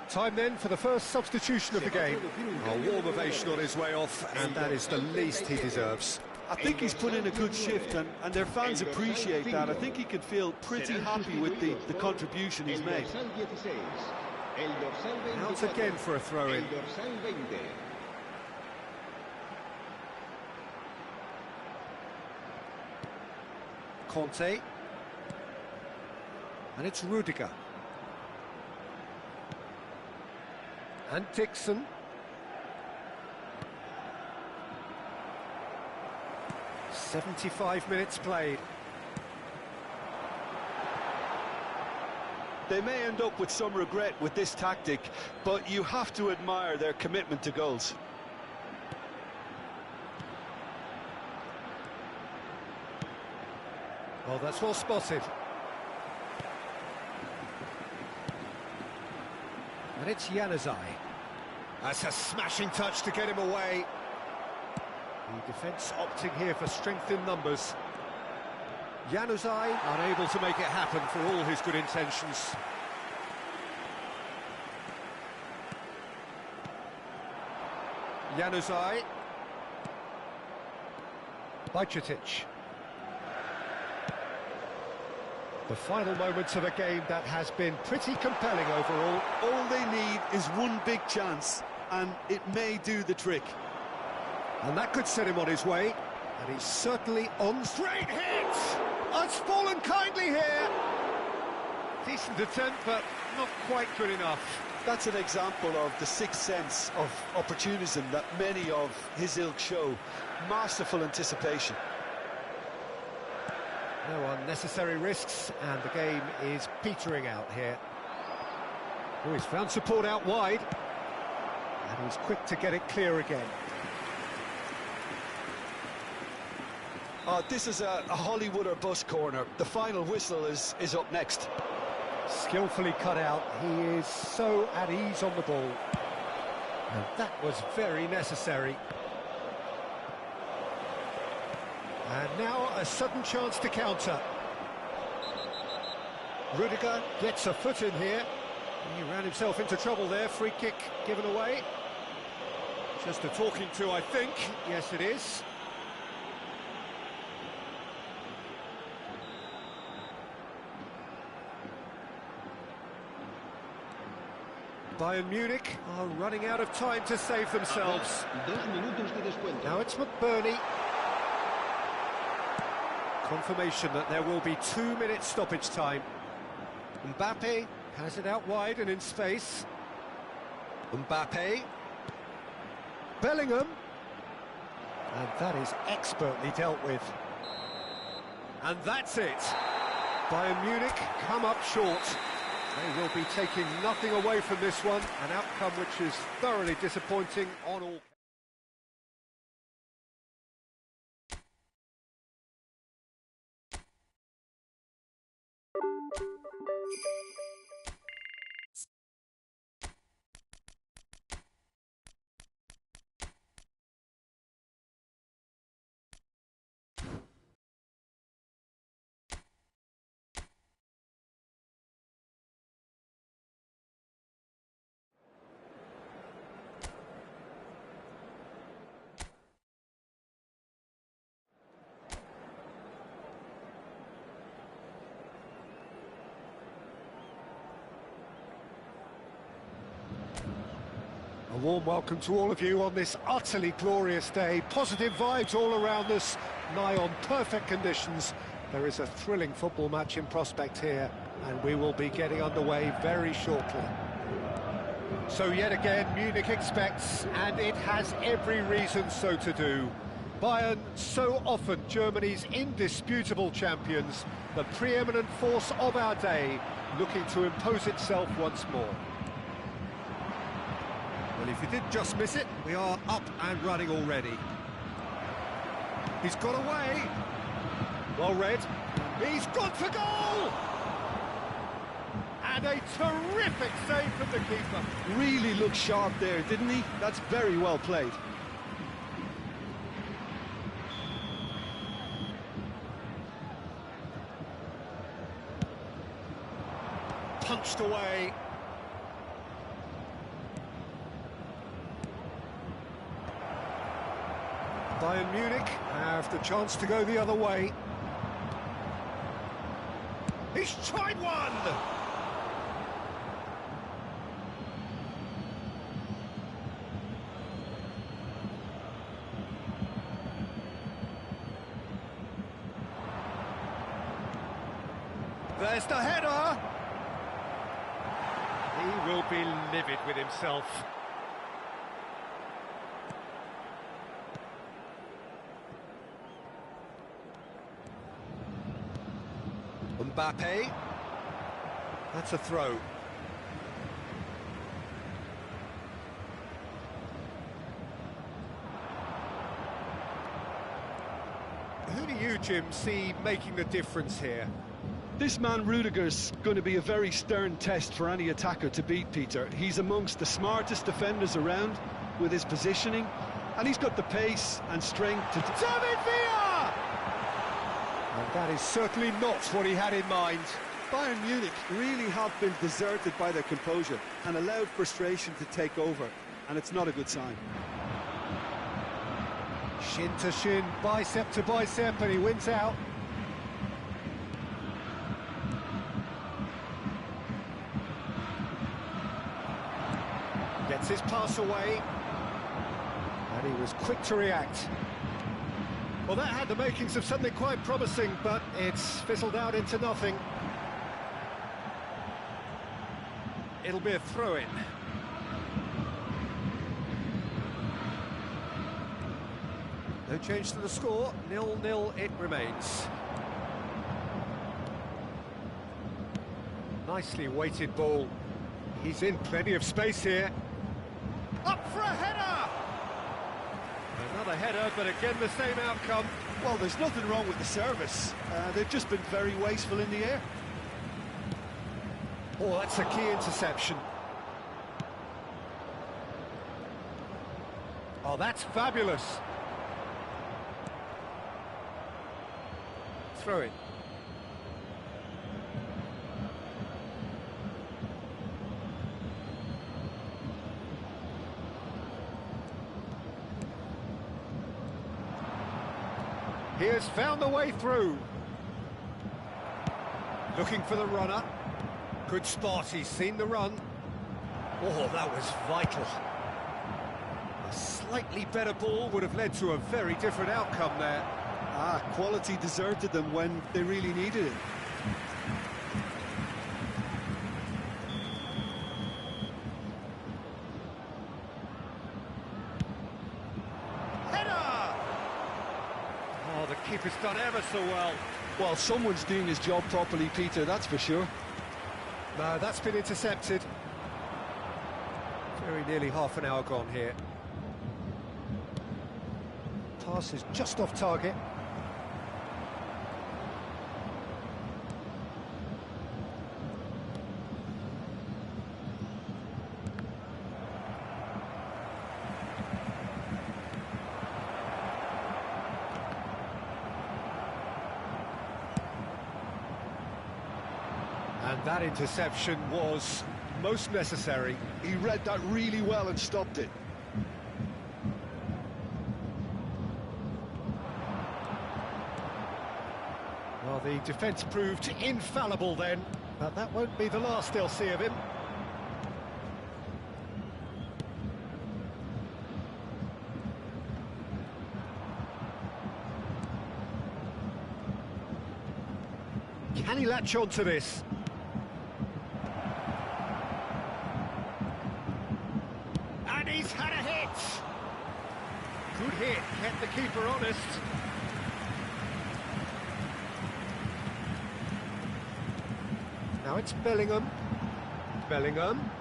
Time then for the first substitution of the game. A warm ovation on his way off, and that is the least he deserves. I think he's put in a good shift, and their fans appreciate that. I think he can feel pretty happy with the contribution he's made. Out again for a throw-in. Conte. And it's Rudiger. And Dixon. "75 minutes played." They may end up with some regret with this tactic, but you have to admire their commitment to goals. Well, that's well spotted. And it's Januzaj. That's a smashing touch to get him away. The defence opting here for strength in numbers. Januzaj unable to make it happen for all his good intentions. Januzaj. Bajcetic. The final moments of a game that has been pretty compelling overall. All they need is one big chance, and it may do the trick. And that could set him on his way. And he's certainly on. Straight hit! It's fallen kindly here. Decent attempt, but not quite good enough. That's an example of the sixth sense of opportunism that many of his ilk show. Masterful anticipation. No unnecessary risks, and the game is petering out here. Oh, he's found support out wide. And he's quick to get it clear again. This is a Hollywood or bust corner. The final whistle is up next. Skillfully cut out. He is so at ease on the ball. And that was very necessary. And now a sudden chance to counter. Rudiger gets a foot in here. He ran himself into trouble there. Free kick given away. Just a talking to, I think. Yes, it is. Bayern Munich are running out of time to save themselves. 2 minutos de descuento. Now it's McBurney. Confirmation that there will be 2 minutes stoppage time. Mbappe has it out wide and in space. Mbappe. Bellingham. And that is expertly dealt with. And that's it. Bayern Munich come up short. They will be taking nothing away from this one, an outcome which is thoroughly disappointing on all. A warm welcome to all of you on this utterly glorious day. Positive vibes all around us, nigh on perfect conditions. There is a thrilling football match in prospect here, and we will be getting underway very shortly. So yet again, Munich expects, and it has every reason so to do. Bayern, so often Germany's indisputable champions, the preeminent force of our day, looking to impose itself once more. Well, if you did just miss it, we are up and running already. He's got away. Well read. He's gone for goal! And a terrific save from the keeper. Really looked sharp there, didn't he? That's very well played. Punched away. Bayern Munich have the chance to go the other way. He's tried one! There's the header! He will be livid with himself. Mbappe. That's a throw. Who do you, Jim, see making the difference here? This man Rudiger's going to be a very stern test for any attacker to beat, Peter. He's amongst the smartest defenders around with his positioning, and he's got the pace and strength to... David Villa! And that is certainly not what he had in mind. Bayern Munich really have been deserted by their composure and allowed frustration to take over, and it's not a good sign. Shin to shin, bicep to bicep, and he wins out. Gets his pass away, and he was quick to react. Well, that had the makings of something quite promising, but it's fizzled out into nothing. It'll be a throw-in. No change to the score, 0-0 it remains. Nicely weighted ball. He's in plenty of space here. Up for a header! Another header, but again the same outcome. Well, there's nothing wrong with the service. They've just been very wasteful in the air. Oh, that's a key interception. Oh, that's fabulous. Throw it. He has found the way through. Looking for the runner. Good spot, he's seen the run. Oh, that was vital. A slightly better ball would have led to a very different outcome there. Quality deserted them when they really needed it. Header! Oh, the keeper's done ever so well. Well, someone's doing his job properly, Peter, that's for sure. No, that's been intercepted. Very nearly half an hour gone here. Pass is just off target. And that interception was most necessary. He read that really well and stopped it. Well, the defence proved infallible then, but that won't be the last they'll see of him. Can he latch on to this? And he's had a hit! Good hit, kept the keeper honest. Now it's Bellingham. Bellingham.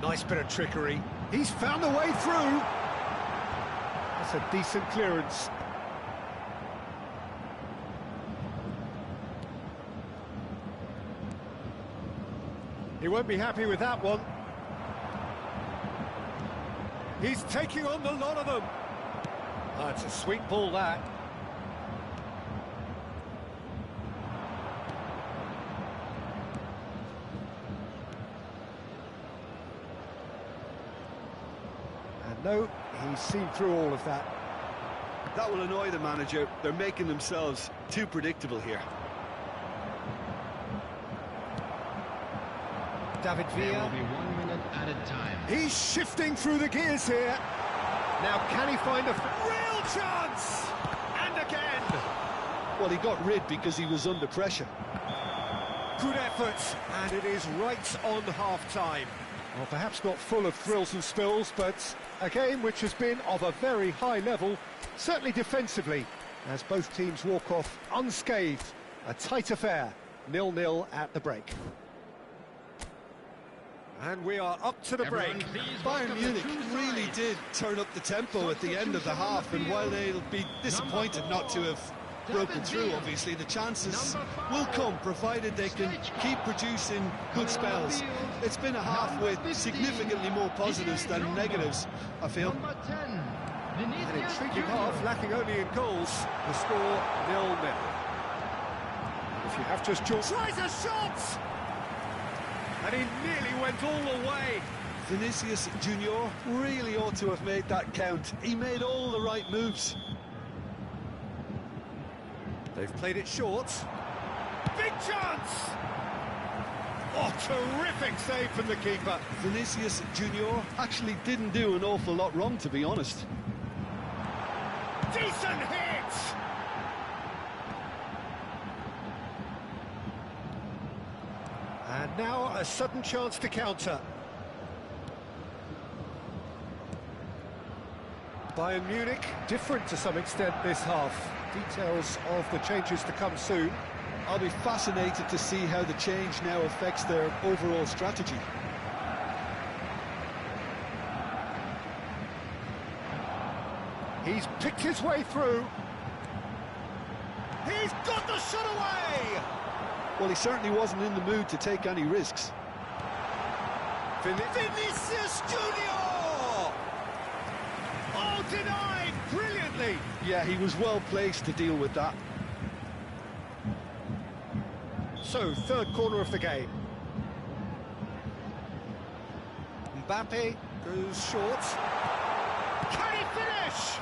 Nice bit of trickery. He's found a way through. That's a decent clearance. He won't be happy with that one. He's taking on the lot of them. Oh, it's a sweet ball, that. And no, he's seen through all of that. That will annoy the manager. They're making themselves too predictable here. David There Villa. will be 1 minute added time. He's shifting through the gears here. Now, can he find a real chance? And again. Well, he got rid because he was under pressure. Good effort, and it is right on half-time. Well, perhaps not full of thrills and spills, but a game which has been of a very high level, certainly defensively, as both teams walk off unscathed. A tight affair, 0-0 at the break. And we are up to the Everyone break. please Bayern welcome the Munich two really sides. did turn up the tempo at the end of the half, and while they'll be disappointed not to have broken through, obviously, the chances will come, provided they can keep producing good spells. It's been a half with significantly more positives than negatives, I feel. Number 10, An Vinicius intriguing Junior. half, lacking only in goals. The score 0-0. If you have just joined... Tries a shot! And he nearly went all the way. Vinicius Junior really ought to have made that count. He made all the right moves. They've played it short. Big chance! Oh, terrific save from the keeper. Vinicius Junior actually didn't do an awful lot wrong, to be honest. Decent hit! And now a sudden chance to counter. Bayern Munich, different to some extent this half. Details of the changes to come soon. I'll be fascinated to see how the change now affects their overall strategy. He's picked his way through. He's got the shot away! Well, he certainly wasn't in the mood to take any risks. Vinicius Junior! Oh, denied brilliantly! Yeah, he was well placed to deal with that. So, third corner of the game. Mbappe goes short. Can he finish?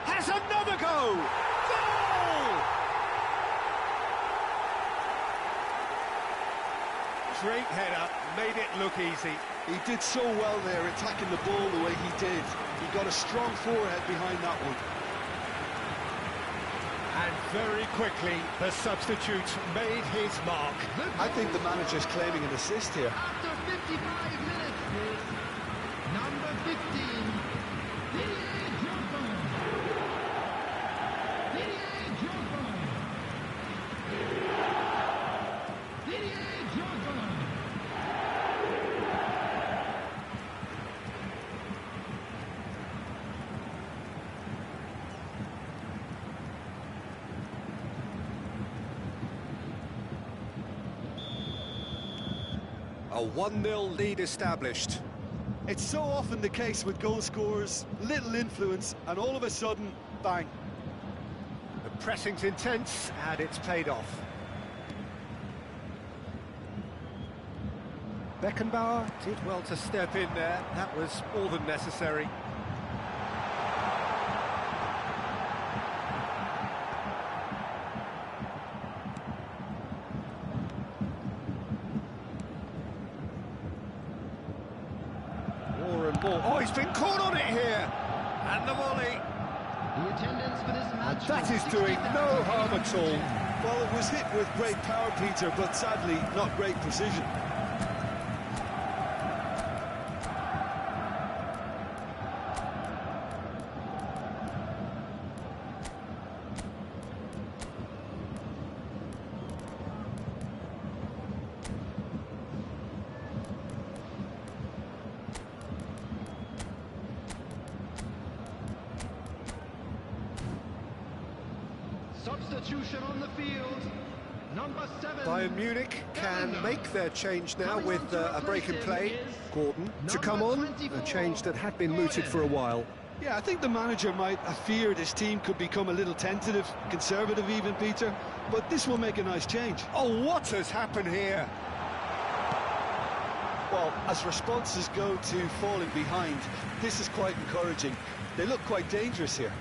Has another go! Goal! Great header, made it look easy. He did so well there, attacking the ball the way he did. He got a strong forehead behind that one. And very quickly, the substitute made his mark. I think the manager's claiming an assist here. After 55 minutes, number 15, Didier Drogba. Didier Drogba. Didier Drogba. A 1-0 lead established. It's so often the case with goal scorers, little influence, and all of a sudden, bang. The pressing's intense, and it's paid off. Beckenbauer did well to step in there. That was more than necessary. More and more. Oh, he's been caught on it here. And the volley. The attendance for this And match. that is doing no harm at all. Well, it was hit with great power, Peter, but sadly not great precision. Substitution on the field. Number 7. Bayern Munich can make their change now Coming with on to a break in replace play. him is Gordon to number come on, 24, a change that had been mooted for a while. Yeah, I think the manager might have feared his team could become a little tentative, conservative even, Peter, but this will make a nice change. Oh, what has happened here? Well, as responses go to falling behind, this is quite encouraging. They look quite dangerous here.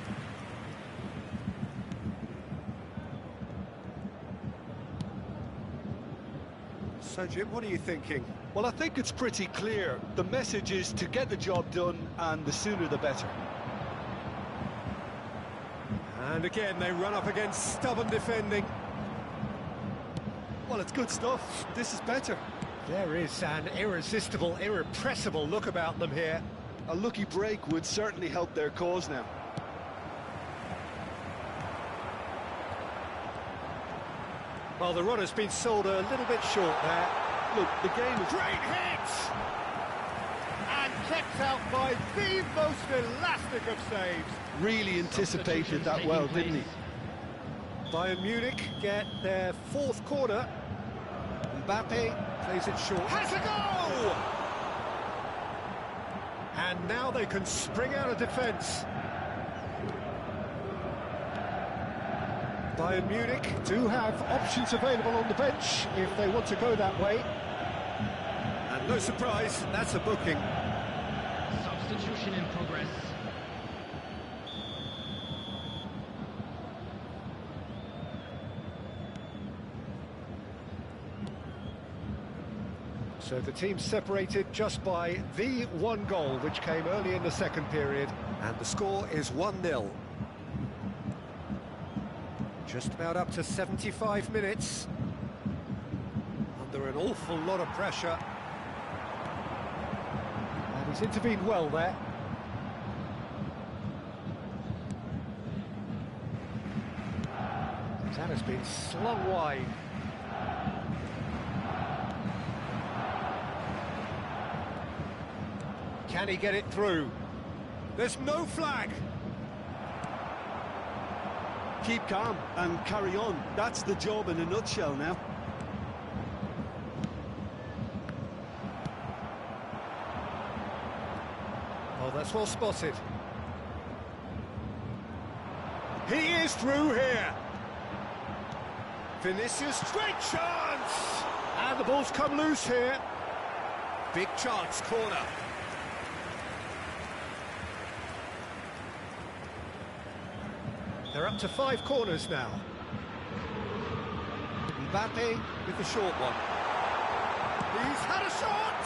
So, Jim, what are you thinking? Well, I think it's pretty clear. The message is to get the job done, and the sooner the better. And again, they run up against stubborn defending. Well, it's good stuff. This is better. There is an irresistible, irrepressible look about them here. A lucky break would certainly help their cause now. Well, the run has been sold a little bit short there. Look, the game is... Great hit! And kept out by the most elastic of saves. really anticipated that well, didn't he? Bayern Munich get their fourth corner. Mbappe plays it short. Has a goal! And now they can spring out of defence. Bayern Munich do have options available on the bench if they want to go that way. And no surprise, that's a booking. Substitution in progress. So the team's separated just by the one goal, which came early in the second period. And the score is 1-0. Just about up to 75 minutes. Under an awful lot of pressure. And he's intervened well there. That has been slung wide. Can he get it through? There's no flag. Keep calm and carry on. That's the job in a nutshell now. Oh, that's well spotted. He is through here. Vinicius, great chance! And the ball's come loose here. Big chance, corner. They're up to 5 corners now. Mbappe with the short one. He's had a shot!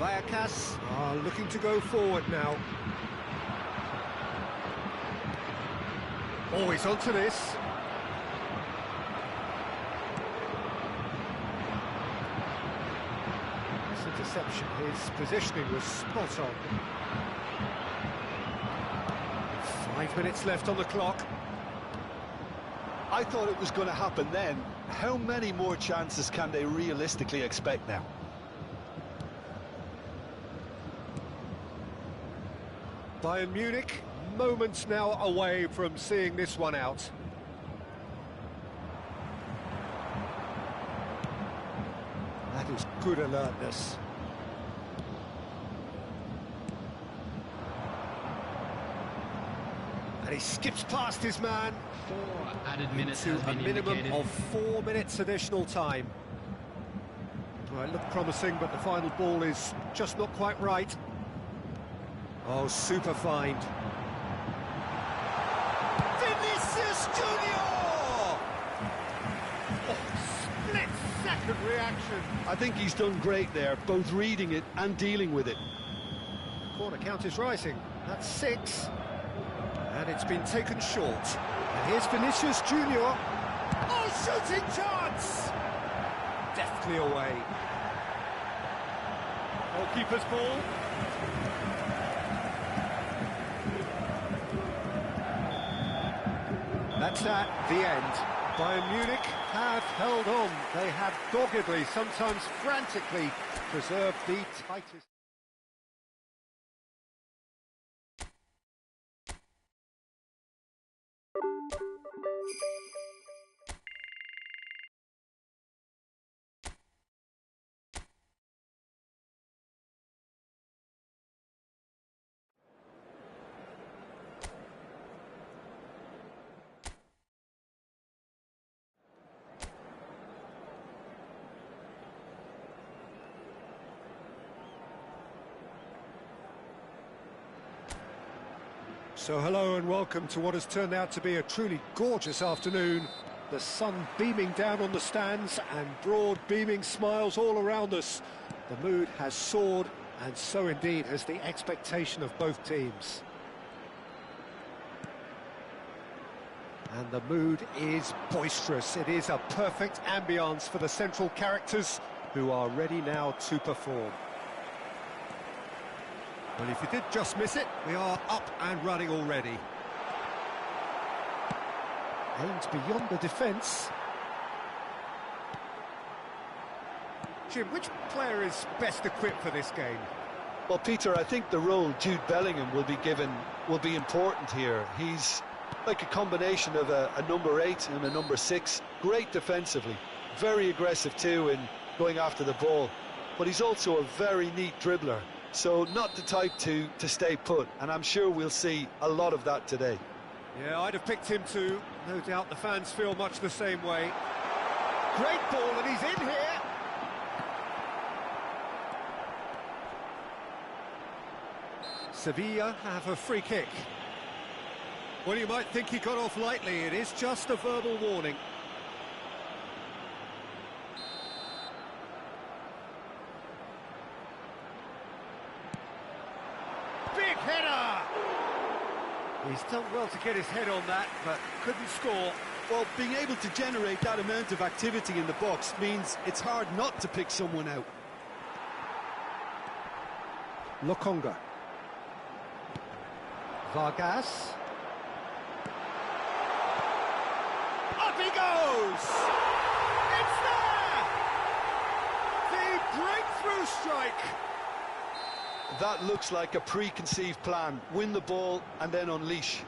Vallecas are looking to go forward now. Oh, he's onto this. This interception, his positioning was spot on. 5 minutes left on the clock. I thought it was going to happen then. How many more chances can they realistically expect now? Bayern Munich, moments now away from seeing this one out. That is good alertness. And he skips past his man 4 added minutes to has a been minimum indicated. of 4 minutes additional time. Well, it looked promising, but the final ball is just not quite right. Oh, super find. Vinicius Junior! Split-second reaction. I think he's done great there, both reading it and dealing with it. Of corner count is rising. That's 6. And it's been taken short. And here's Vinicius Junior. Oh, shooting chance! Deftly away. Goalkeeper's ball. That's at the end. Bayern Munich have held on. They have doggedly, sometimes frantically, preserved the tightest. So hello and welcome to what has turned out to be a truly gorgeous afternoon. The sun beaming down on the stands and broad beaming smiles all around us. The mood has soared, and so indeed has the expectation of both teams. And the mood is boisterous. It is a perfect ambience for the central characters who are ready now to perform. Well, if you did just miss it, we are up and running already. Aimed beyond the defence. Jim, which player is best equipped for this game? Well, Peter, I think the role Jude Bellingham will be given will be important here. He's like a combination of a number 8 and a number 6. Great defensively, very aggressive too in going after the ball. But he's also a very neat dribbler. So not the type to stay put, and I'm sure we'll see a lot of that today. Yeah, I'd have picked him too. No doubt the fans feel much the same way. Great ball, and he's in here. Sevilla have a free kick. Well, you might think he got off lightly. It is just a verbal warning. Big header! He's done well to get his head on that, but couldn't score. Well, being able to generate that amount of activity in the box means it's hard not to pick someone out. Lokonga. Vargas. Up he goes! It's there! The breakthrough strike! That looks like a preconceived plan. Win the ball and then unleash.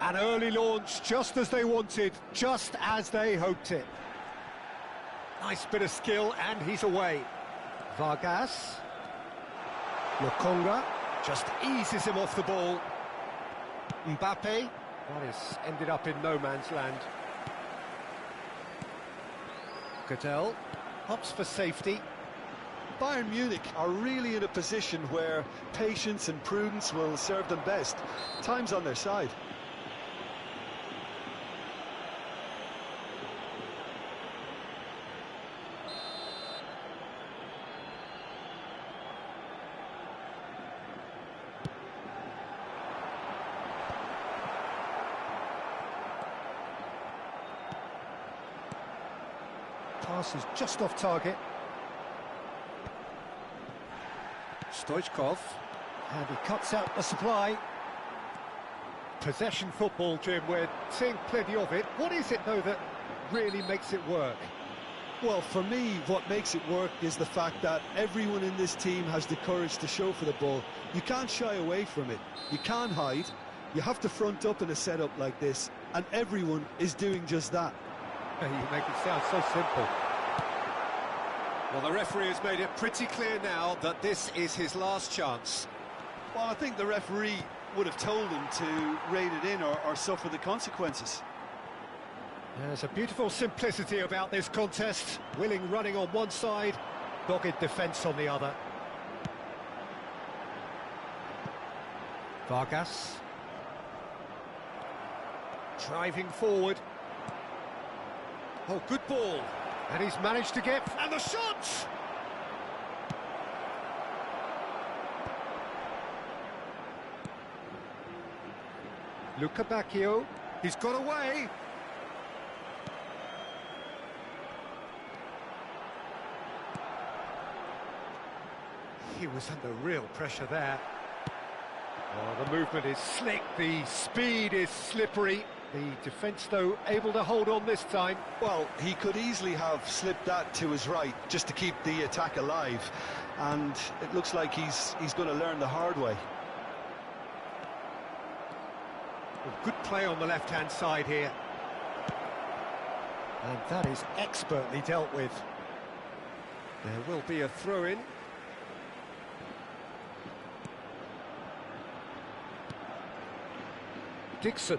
An early launch, just as they wanted, just as they hoped it. Nice bit of skill, and he's away. Vargas. Lokonga. Just eases him off the ball. Mbappe. That has ended up in no man's land. Cadell hops for safety. Bayern Munich are really in a position where patience and prudence will serve them best. Time's on their side. Pass is just off target. Stoichkov, and he cuts out the supply. Possession football, Jim, we're seeing plenty of it. What is it, though, that really makes it work? Well, for me, what makes it work is the fact that everyone in this team has the courage to show for the ball. You can't shy away from it. You can't hide. You have to front up in a setup like this, and everyone is doing just that. You make it sound so simple. Well, the referee has made it pretty clear now that this is his last chance. Well, I think the referee would have told him to rein it in or suffer the consequences. There's a beautiful simplicity about this contest. Willing running on one side, dogged defence on the other. Vargas. Driving forward. Oh, good ball. And he's managed to get... And the shot! Luca Bacchio, he's got away. He was under real pressure there. Oh, the movement is slick, the speed is slippery. The defence, though, able to hold on this time. Well, he could easily have slipped that to his right just to keep the attack alive, and it looks like he's going to learn the hard way. Good play on the left-hand side here. And that is expertly dealt with. There will be a throw-in. Dixon.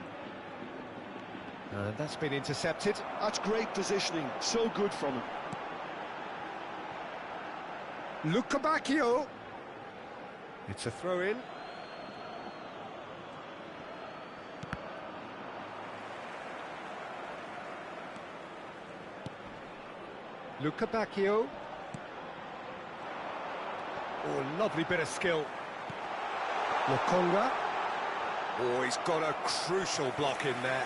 And that's been intercepted. That's great positioning, so good from him. Luca Bacchio. It's a throw-in. Luca Bacchio. Oh, lovely bit of skill. Lokonga. Oh, he's got a crucial block in there.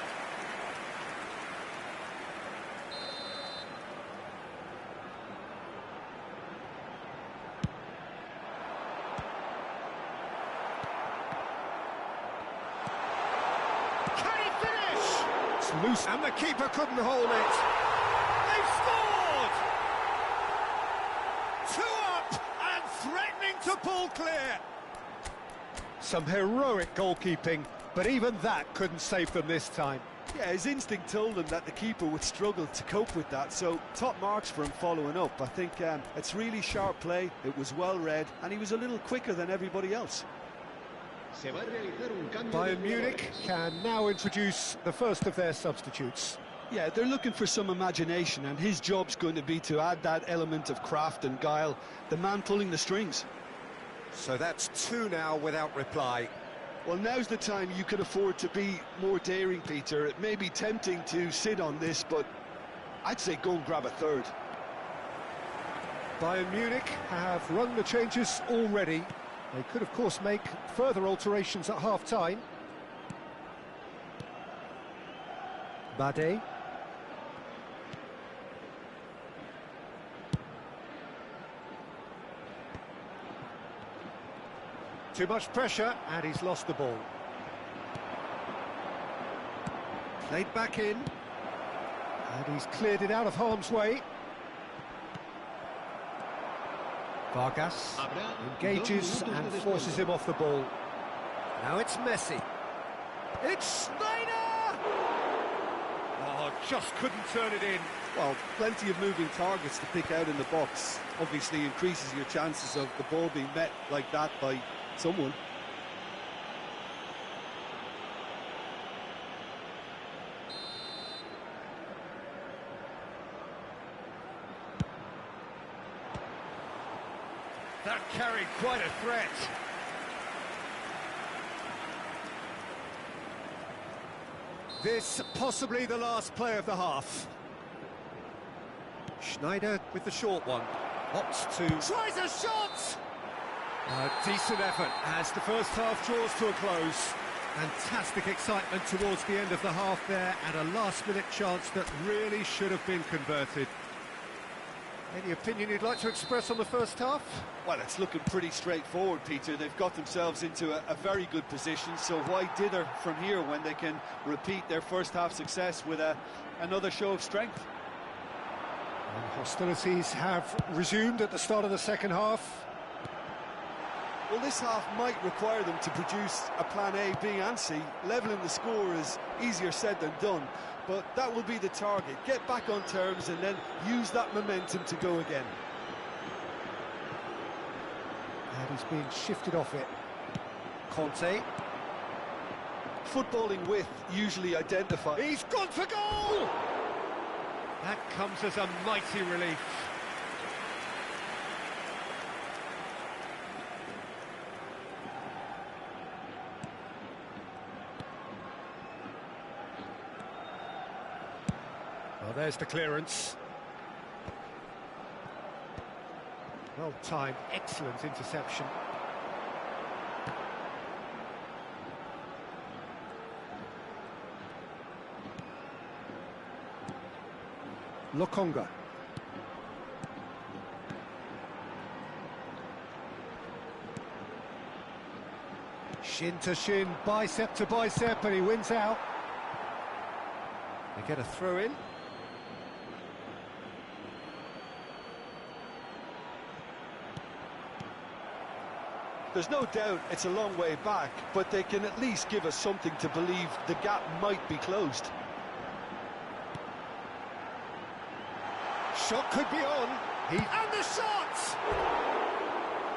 Can he finish? It's loose, and the keeper couldn't hold it. They've scored! 2 up and threatening to pull clear. Some heroic goalkeeping, but even that couldn't save them this time. Yeah, his instinct told him that the keeper would struggle to cope with that, so top marks for him following up. I think it's really sharp play, it was well read, and he was a little quicker than everybody else. Bayern Munich can now introduce the first of their substitutes. Yeah, they're looking for some imagination, and his job's going to be to add that element of craft and guile, the man pulling the strings. So that's 2 now without reply. Well, now's the time you can afford to be more daring, Peter. It may be tempting to sit on this, but I'd say go and grab a third. Bayern Munich have run the changes already. They could, of course, make further alterations at half-time. Bade. Too much pressure, and he's lost the ball. Played back in, and he's cleared it out of harm's way. Vargas engages and forces him off the ball. Now it's Messi. It's Snyder! Oh, just couldn't turn it in. Well, plenty of moving targets to pick out in the box. Obviously increases your chances of the ball being met like that by someone. That carried quite a threat. This possibly the last play of the half. Schneider with the short one. Opts to... Tries a shot! A decent effort as the first half draws to a close. Fantastic excitement towards the end of the half there, and a last-minute chance that really should have been converted. Any opinion you'd like to express on the first half? Well, it's looking pretty straightforward, Peter. They've got themselves into a very good position, so why dither from here when they can repeat their first half success with another show of strength? And hostilities have resumed at the start of the second half. Well, this half might require them to produce a plan A, B and C. Levelling the score is easier said than done, but that will be the target. Get back on terms and then use that momentum to go again. And he's being shifted off it. Conte. Footballing width usually identified. He's gone for goal! That comes as a mighty relief. Well, there's the clearance. Well timed, excellent interception. Lokonga. Shin to shin, bicep to bicep, and he wins out. They get a throw in. There's no doubt it's a long way back, but they can at least give us something to believe the gap might be closed. Shot could be on. And the shot!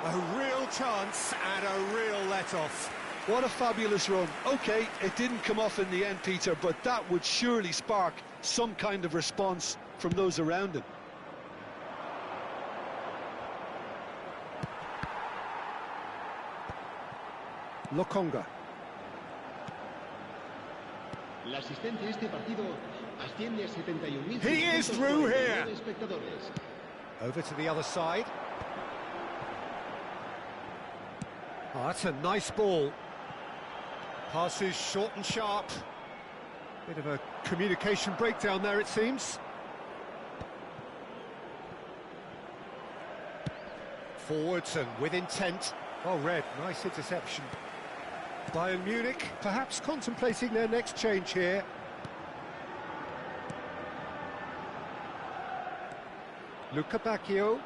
A real chance and a real let-off. What a fabulous run. OK, it didn't come off in the end, Peter, but that would surely spark some kind of response from those around him. Lokonga. La asistencia a este partido asciende a 71.000. He is through here. Over to the other side. Oh, that's a nice ball. Passes short and sharp. Bit of a communication breakdown there, it seems. Forwards and with intent. Well read, nice interception. Bayern Munich perhaps contemplating their next change here. Luca Bacchio.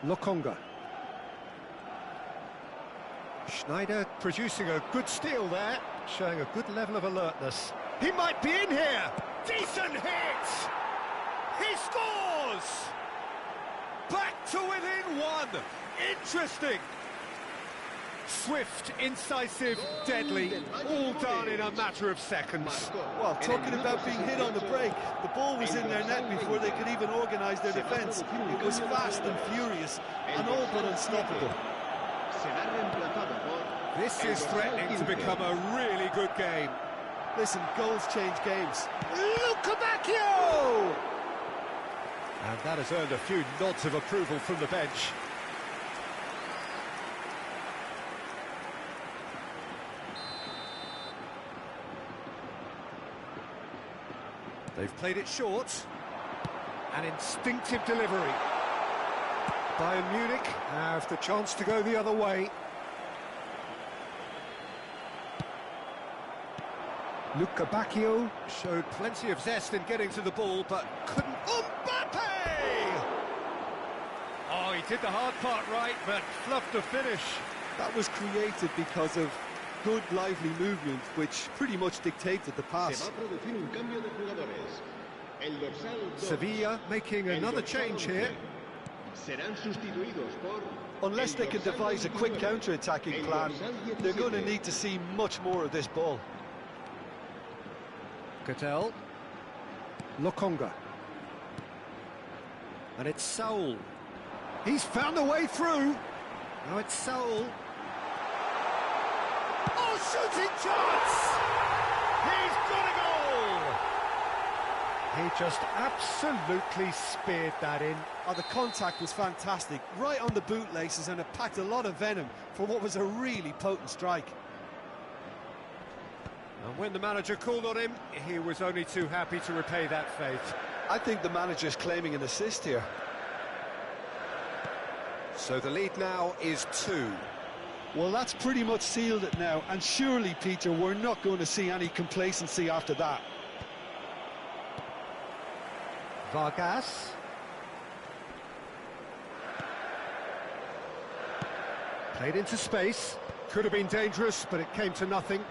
Lokonga. Schneider producing a good steal there, showing a good level of alertness. He might be in here! Decent hit! He scores! Back to within one! Interesting! Swift, incisive, deadly, all done in a matter of seconds. Well, talking about being hit on the break, the ball was in their net before they could even organise their defence. It was fast and furious, and all but unstoppable. This is threatening to become a really good game. Listen, goals change games. Luca Bacchio! And that has earned a few nods of approval from the bench. They've played it short. An instinctive delivery. Bayern Munich have the chance to go the other way. Luca Bacchio showed plenty of zest in getting to the ball, but couldn't... Mbappe! Oh, he did the hard part right, but fluffed the finish. That was created because of good, lively movement, which pretty much dictated the pass. Sevilla making another change here. Unless they can devise a quick counter-attacking plan, they're going to need to see much more of this ball. Cattell. Lokonga. And it's Saul. He's found a way through. Now it's Saul. Oh, shooting chance! He's got a goal! He just absolutely speared that in. Oh, the contact was fantastic, right on the bootlaces, and it packed a lot of venom for what was a really potent strike. And when the manager called on him, he was only too happy to repay that faith. I think the manager's claiming an assist here. So the lead now is 2. Well, that's pretty much sealed it now, and surely, Peter, we're not going to see any complacency after that. Vargas. Played into space. Could have been dangerous, but it came to nothing.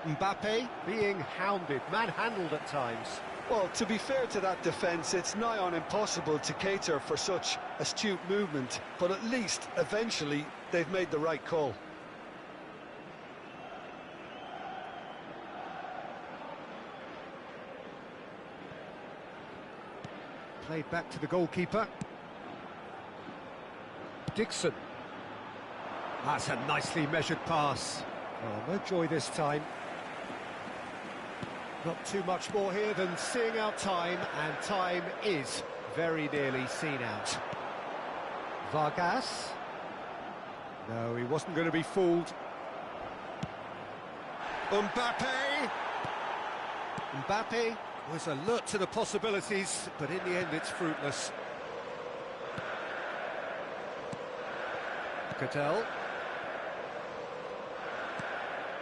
Mbappe being hounded, manhandled at times. Well, to be fair to that defence, it's nigh on impossible to cater for such astute movement, but at least, eventually, they've made the right call. Played back to the goalkeeper. Dixon. That's a nicely measured pass. Oh, no joy this time. Not too much more here than seeing out time, and time is very nearly seen out. Vargas. No, he wasn't going to be fooled. Mbappe. Mbappe was alert to the possibilities, but in the end it's fruitless. Cadell.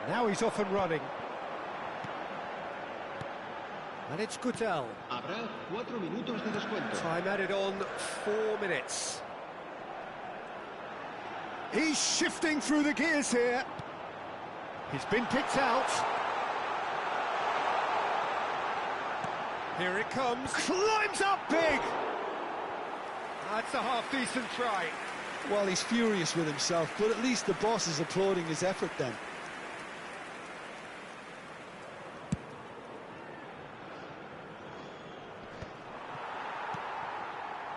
Now he's off and running. And it's Cadell. Habrá 4 minutos de descuento. Time added on 4 minutes. He's shifting through the gears here. He's been picked out. Here it comes. Climbs up big. That's a half-decent try. Well, he's furious with himself, but at least the boss is applauding his effort then.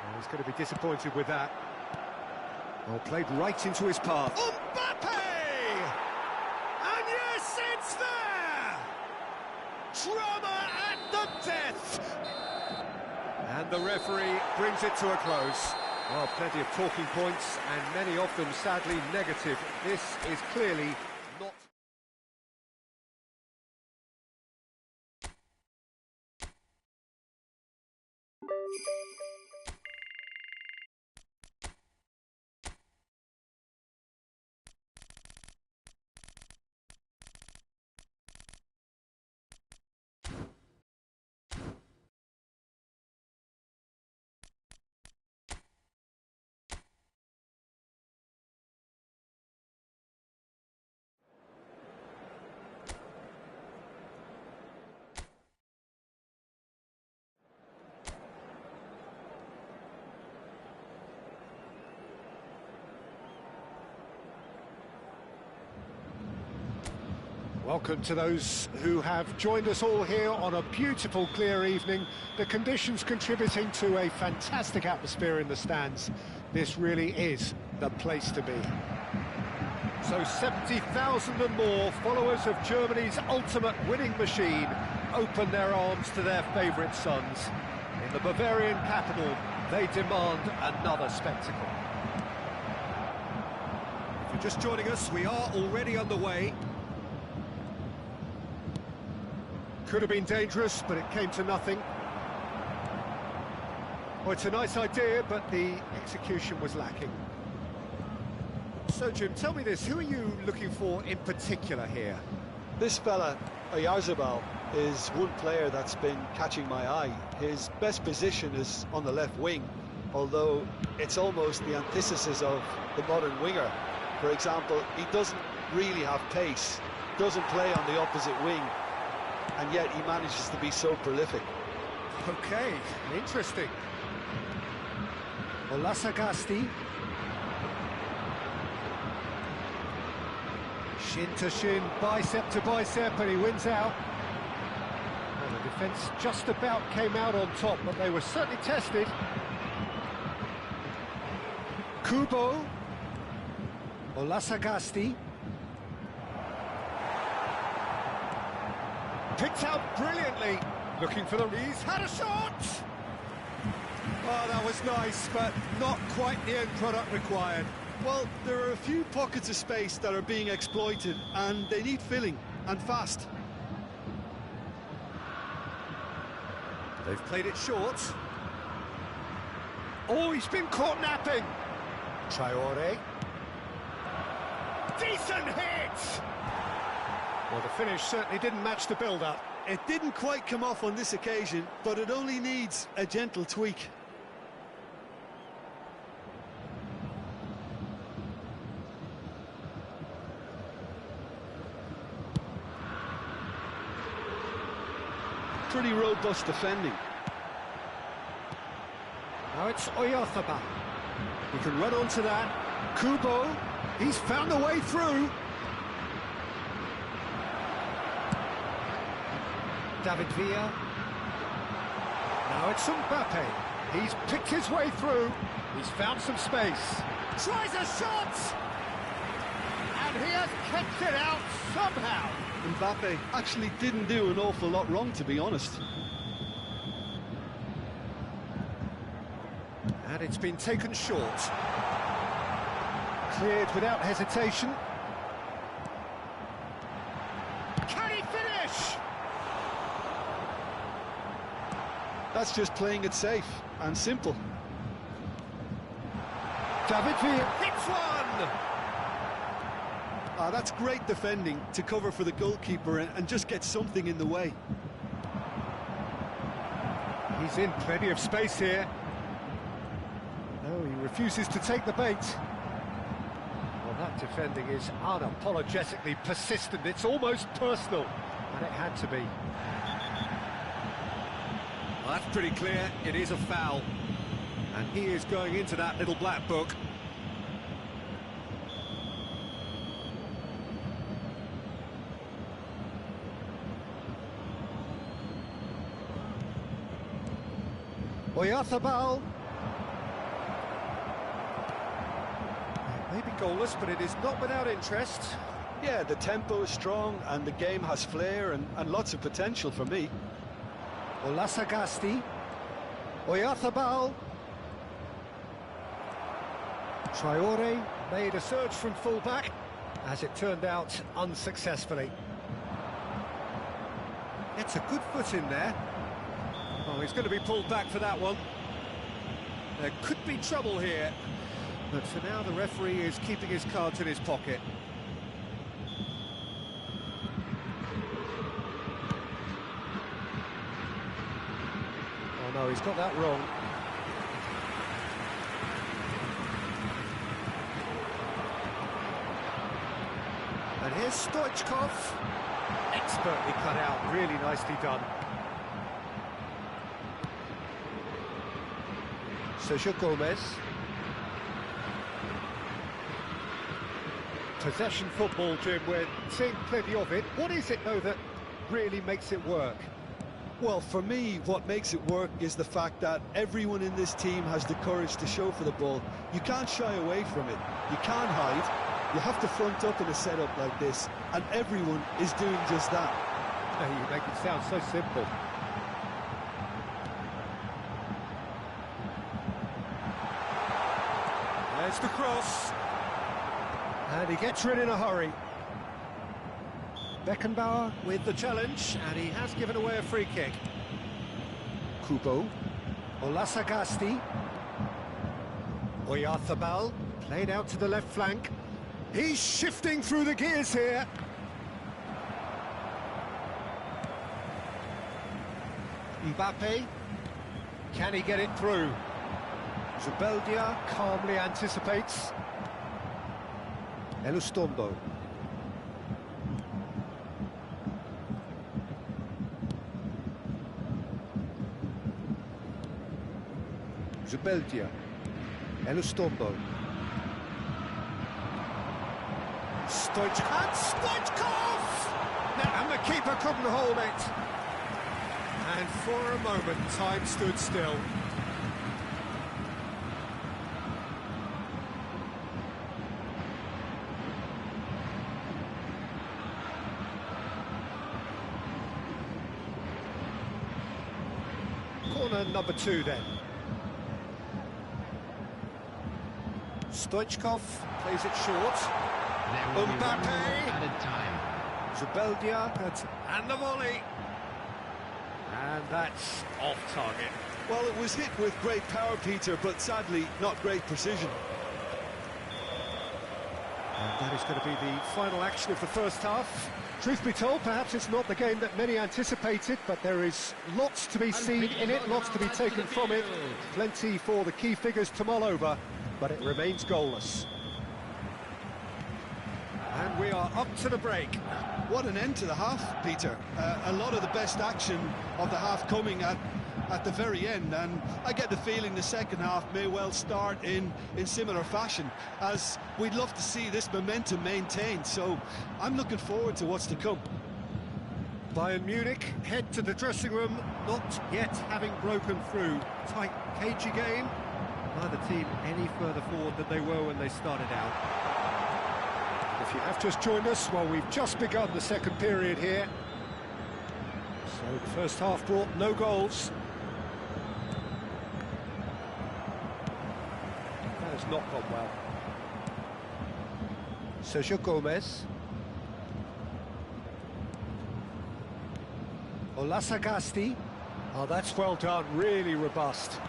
Oh, he's going to be disappointed with that. Well, played right into his path. Mbappe! And yes, it's there! Drama at the death! And the referee brings it to a close. Well, plenty of talking points, and many of them sadly negative. This is clearly not... Welcome to those who have joined us all here on a beautiful, clear evening. The conditions contributing to a fantastic atmosphere in the stands. This really is the place to be. So 70,000 and more followers of Germany's ultimate winning machine open their arms to their favourite sons. In the Bavarian capital, they demand another spectacle. If you're just joining us, we are already underway. Could have been dangerous, but it came to nothing. Well, it's a nice idea, but the execution was lacking. So, Jim, tell me this, who are you looking for in particular here? This fella, Oyarzabal, is one player that's been catching my eye. His best position is on the left wing, although it's almost the antithesis of the modern winger. For example, he doesn't really have pace, doesn't play on the opposite wing, and yet he manages to be so prolific. Okay, interesting. Olasagasti. Shin to shin, bicep to bicep, and he wins out. Well, the defence just about came out on top, but they were certainly tested. Kubo. Olasagasti. Picked out brilliantly. Looking for the... He's had a shot! Oh, that was nice, but not quite the end product required. Well, there are a few pockets of space that are being exploited, and they need filling, and fast. They've played it short. Oh, he's been caught napping. Traore. Decent hit! Well, the finish certainly didn't match the build-up. It didn't quite come off on this occasion, but it only needs a gentle tweak. Pretty robust defending. Now it's Oyarzabal. He can run onto that. Kubo, he's found a way through. David Villa. Now it's Mbappe. He's picked his way through. He's found some space. Tries a shot! And he has kept it out somehow. Mbappe actually didn't do an awful lot wrong, to be honest. And it's been taken short. Cleared without hesitation. Can he finish? That's just playing it safe and simple. David Villa hits one! Ah, that's great defending to cover for the goalkeeper and just get something in the way. He's in plenty of space here. No, he refuses to take the bait. Well, that defending is unapologetically persistent. It's almost personal, and it had to be. Well, that's pretty clear. It is a foul. And he is going into that little black book. Oyarzabal. Maybe goalless, but it is not without interest. Yeah, the tempo is strong and the game has flair and lots of potential for me. Olasagasti. Oyarzabal. Traore made a surge from full-back, as it turned out unsuccessfully. It's a good foot in there. Oh, he's going to be pulled back for that one. There could be trouble here, but for now the referee is keeping his cards in his pocket. Oh no, he's got that wrong. And here's Stoichkov. Expertly cut out, really nicely done. Sergio Gomez. Possession football, Jim, we're seeing plenty of it. What is it, though, that really makes it work? Well, for me, what makes it work is the fact that everyone in this team has the courage to show for the ball. You can't shy away from it. You can't hide. You have to front up in a setup like this, and everyone is doing just that. You make it sound so simple. There's the cross. And he gets rid in a hurry. Beckenbauer with the challenge, and he has given away a free kick. Kubo. Olasagasti. Oyarzabal, played out to the left flank. He's shifting through the gears here. Mbappe. Can he get it through? Zubeldia calmly anticipates. Elustondo. Zubeldia. Elustondo. Stoichkov! And the keeper couldn't hold it. And for a moment, time stood still. Corner number 2 then. Stoichkov plays it short. Mbappe! Added time. Zubeldia, and the volley. And that's off target. Well, it was hit with great power, Peter, but sadly, not great precision. And that is going to be the final action of the first half. Truth be told, perhaps it's not the game that many anticipated, but there is lots to be seen in it, lots to be taken from it. Plenty for the key figures to mull over, but it remains goalless. And we are up to the break. What an end to the half, Peter. A lot of the best action of the half coming at the very end, and I get the feeling the second half may well start in similar fashion, as we'd love to see this momentum maintained, so I'm looking forward to what's to come. Bayern Munich head to the dressing room, not yet having broken through. Tight, cagey game. Neither team any further forward than they were when they started out. If you have just joined us, well, we've just begun the second period here. So the first half brought no goals. That has not gone well. Sergio Gomez. Olasagasti. Oh, that's well done, really robust.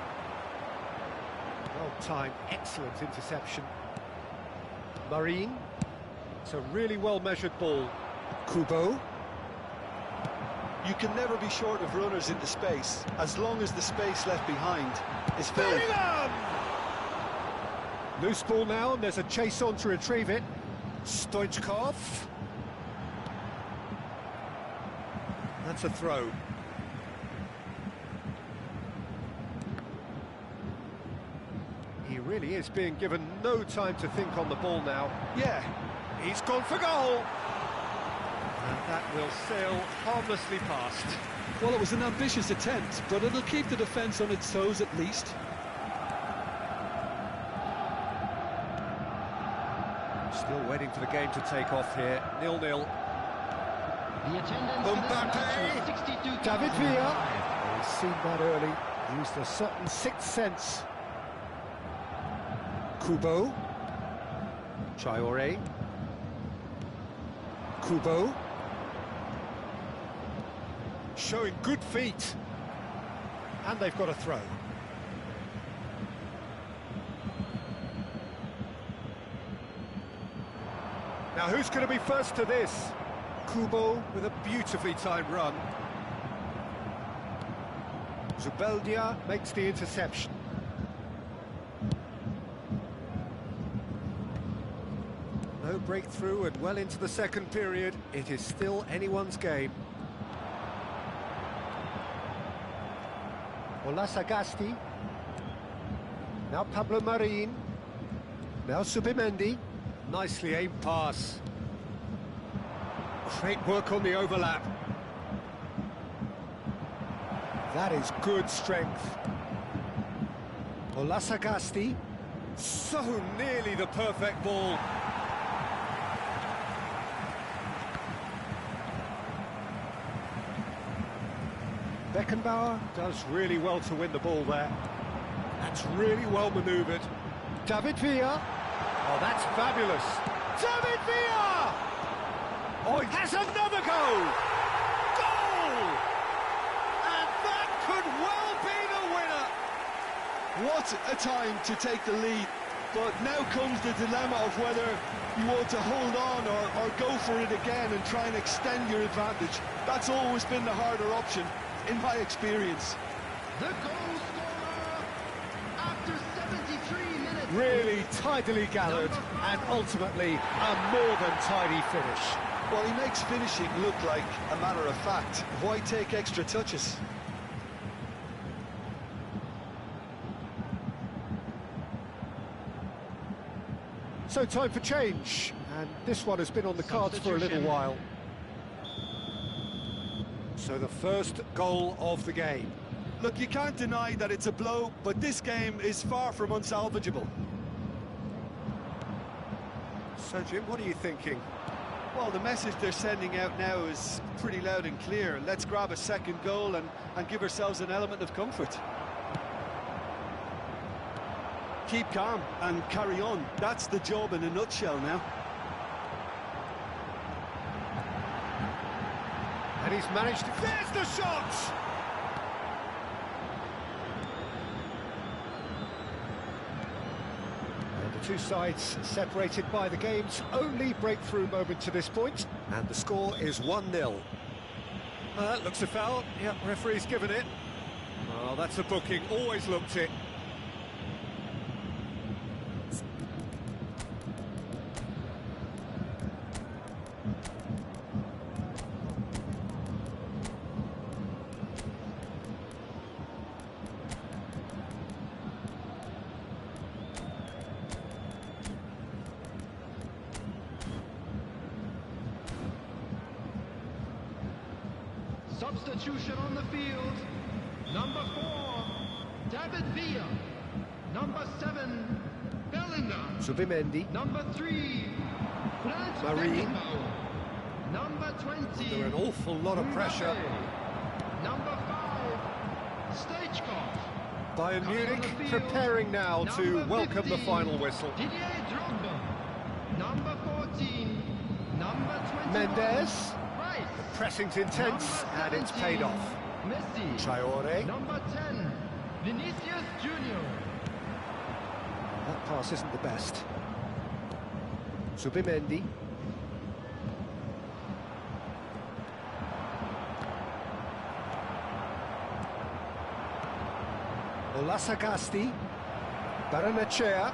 Well timed, excellent interception. Marine. It's a really well-measured ball. Kubo. You can never be short of runners into space, as long as the space left behind is filled. Bellingham! Loose ball now, and there's a chase on to retrieve it. Stoichkov. That's a throw. He really is being given no time to think on the ball now. Yeah. He's gone for goal! And that will sail harmlessly past. Well, it was an ambitious attempt, but it'll keep the defence on its toes at least. Still waiting for the game to take off here. 0-0. The attendance for this match was 62,000. David Villa. He's seen that early. Used a certain sixth sense. Kubo. Traore. Kubo. Showing good feet. And they've got a throw. Now who's going to be first to this? Kubo with a beautifully timed run. Zubeldia makes the interception. No breakthrough and well into the second period. It is still anyone's game. Olasagasti. Now Pablo Marin. Now Subimendi. Nicely aimed pass. Great work on the overlap. That is good strength. Olasagasti. So nearly the perfect ball. Beckenbauer does really well to win the ball there. That's really well manoeuvred. David Villa. Oh, that's fabulous. David Villa! Oh, he has another goal! Goal! And that could well be the winner! What a time to take the lead. But now comes the dilemma of whether you want to hold on or go for it again and try and extend your advantage. That's always been the harder option, in my experience. The goal scorer after 73 minutes. Really tidily gathered and ultimately a more than tidy finish. Well, he makes finishing look like a matter of fact. Why take extra touches? So time for change, and this one has been on the cards for a little while. So the first goal of the game. Look, you can't deny that it's a blow, but this game is far from unsalvageable. So Jim, what are you thinking? Well, the message they're sending out now is pretty loud and clear. Let's grab a second goal and give ourselves an element of comfort. Keep calm and carry on. That's the job in a nutshell now. And he's managed to... There's the shot! And the two sides separated by the game's only breakthrough moment to this point, and the score is 1-0. That looks a foul. Yep, referee's given it. Oh, that's a booking. Always looked it. Substitution on the field. Number 4, David Villa. Number 7, Bellingham. Subimendi. Number 3, Franz Marine. Beckenbauer. Number 20, Under an awful lot of pressure. Number 5, Stoichkov. Bayern Coming on Munich the field, preparing now to number welcome the 15, final whistle. Didier Drogba. Number 14, number 21, Mendes. Rice. Pressing's intense, Number and it's 17, paid off. Messi. Traore. Number 10, Vinicius Junior. That pass isn't the best. Zubimendi. Olasagasti. Baranechea.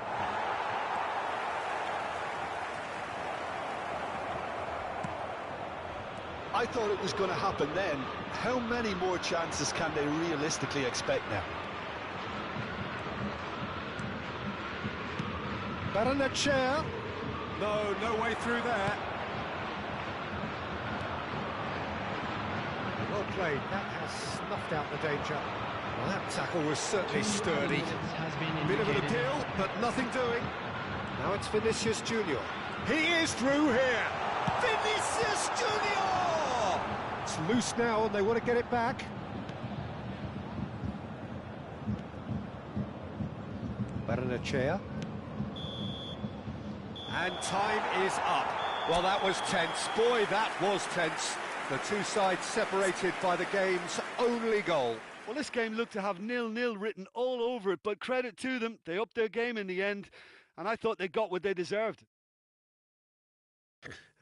I thought it was going to happen then. How many more chances can they realistically expect now? Baranechea. No way through there. Well played, that has snuffed out the danger. Well, that tackle was certainly sturdy. Bit of an appeal, but nothing doing. Now it's Vinicius Junior. He is through here. Vinicius Junior! It's loose now and they want to get it back. Baranechea. And time is up. Well, that was tense. Boy, that was tense. The two sides separated by the game's only goal. Well, this game looked to have 0-0 written all over it, but credit to them, they upped their game in the end, and I thought they got what they deserved.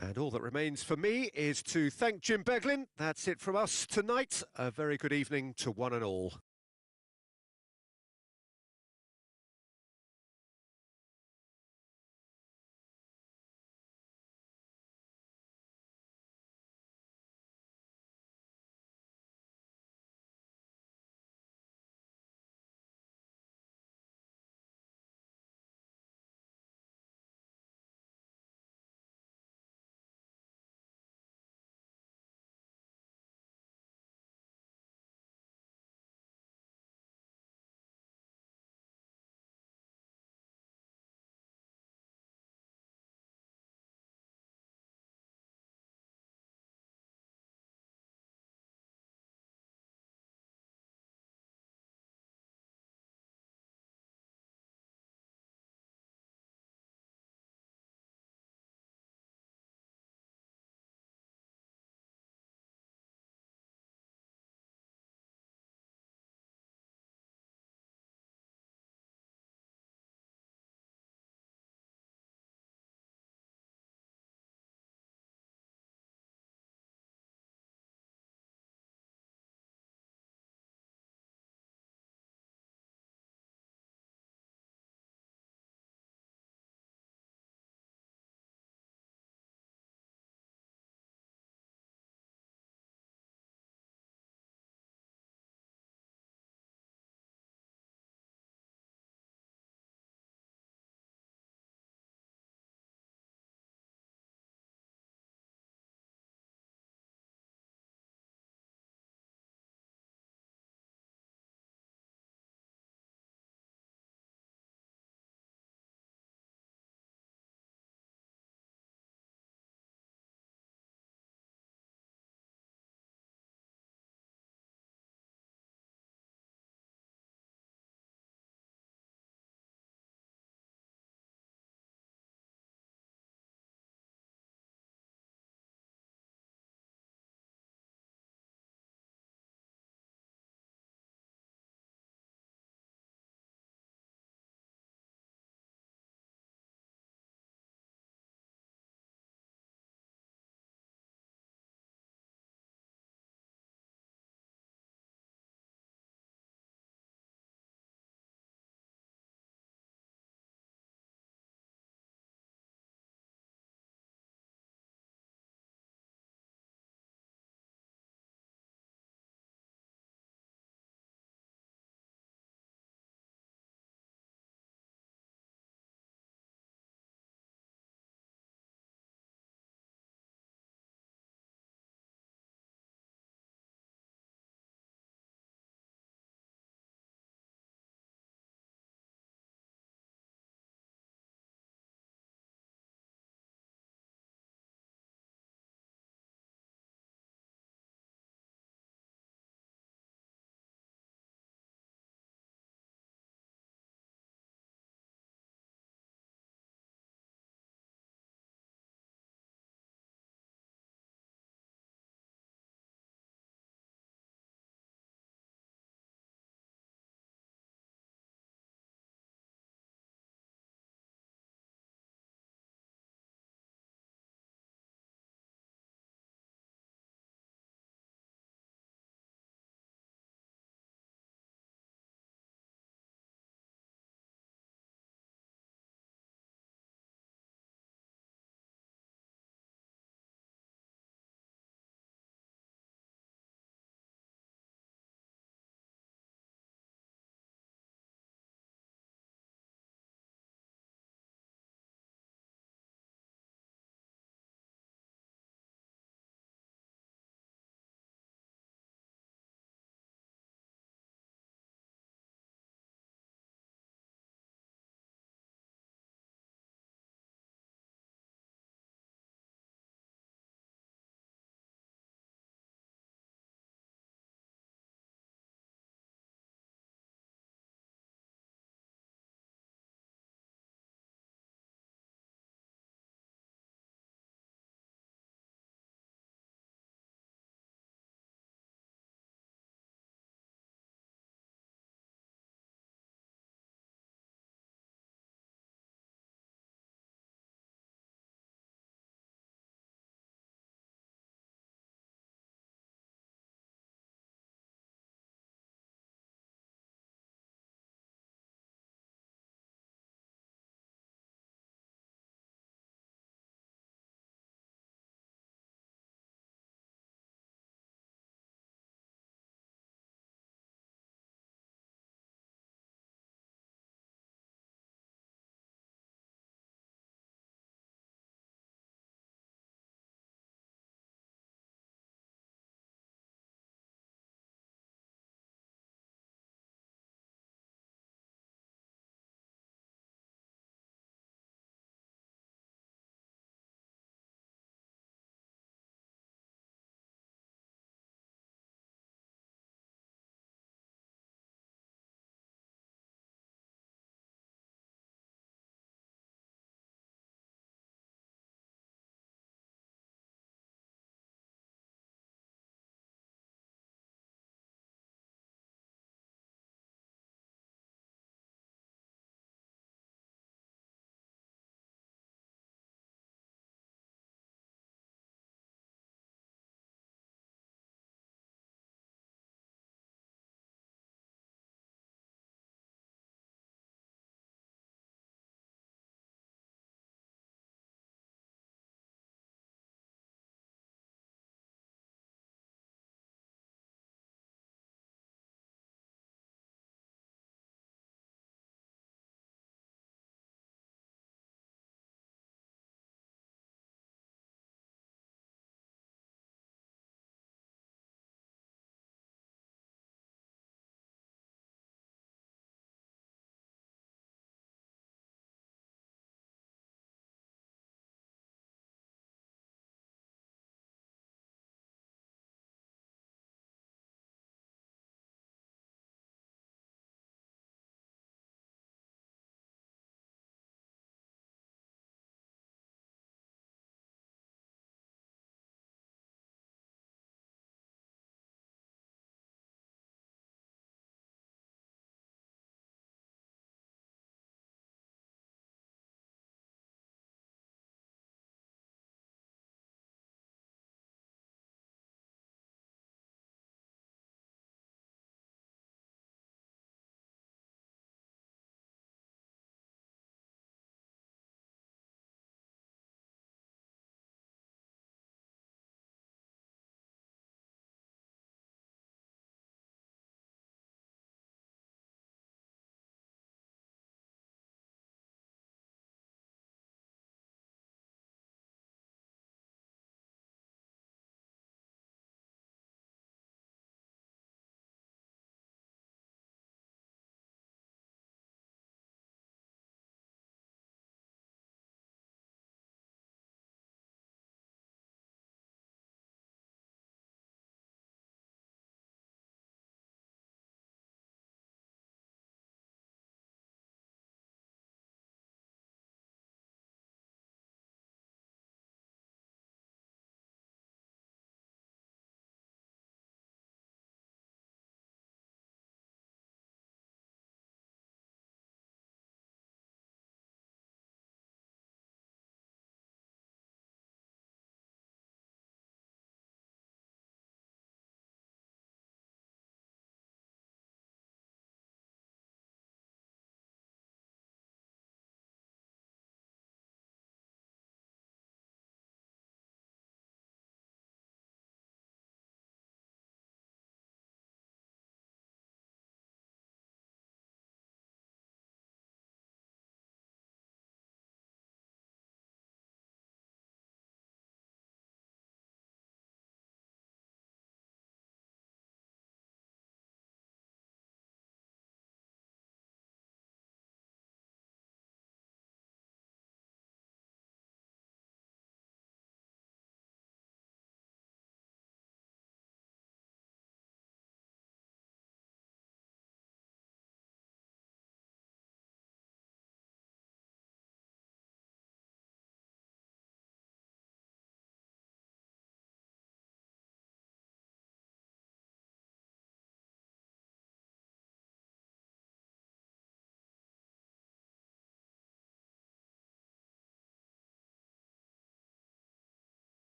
And all that remains for me is to thank Jim Beglin. That's it from us tonight. A very good evening to one and all.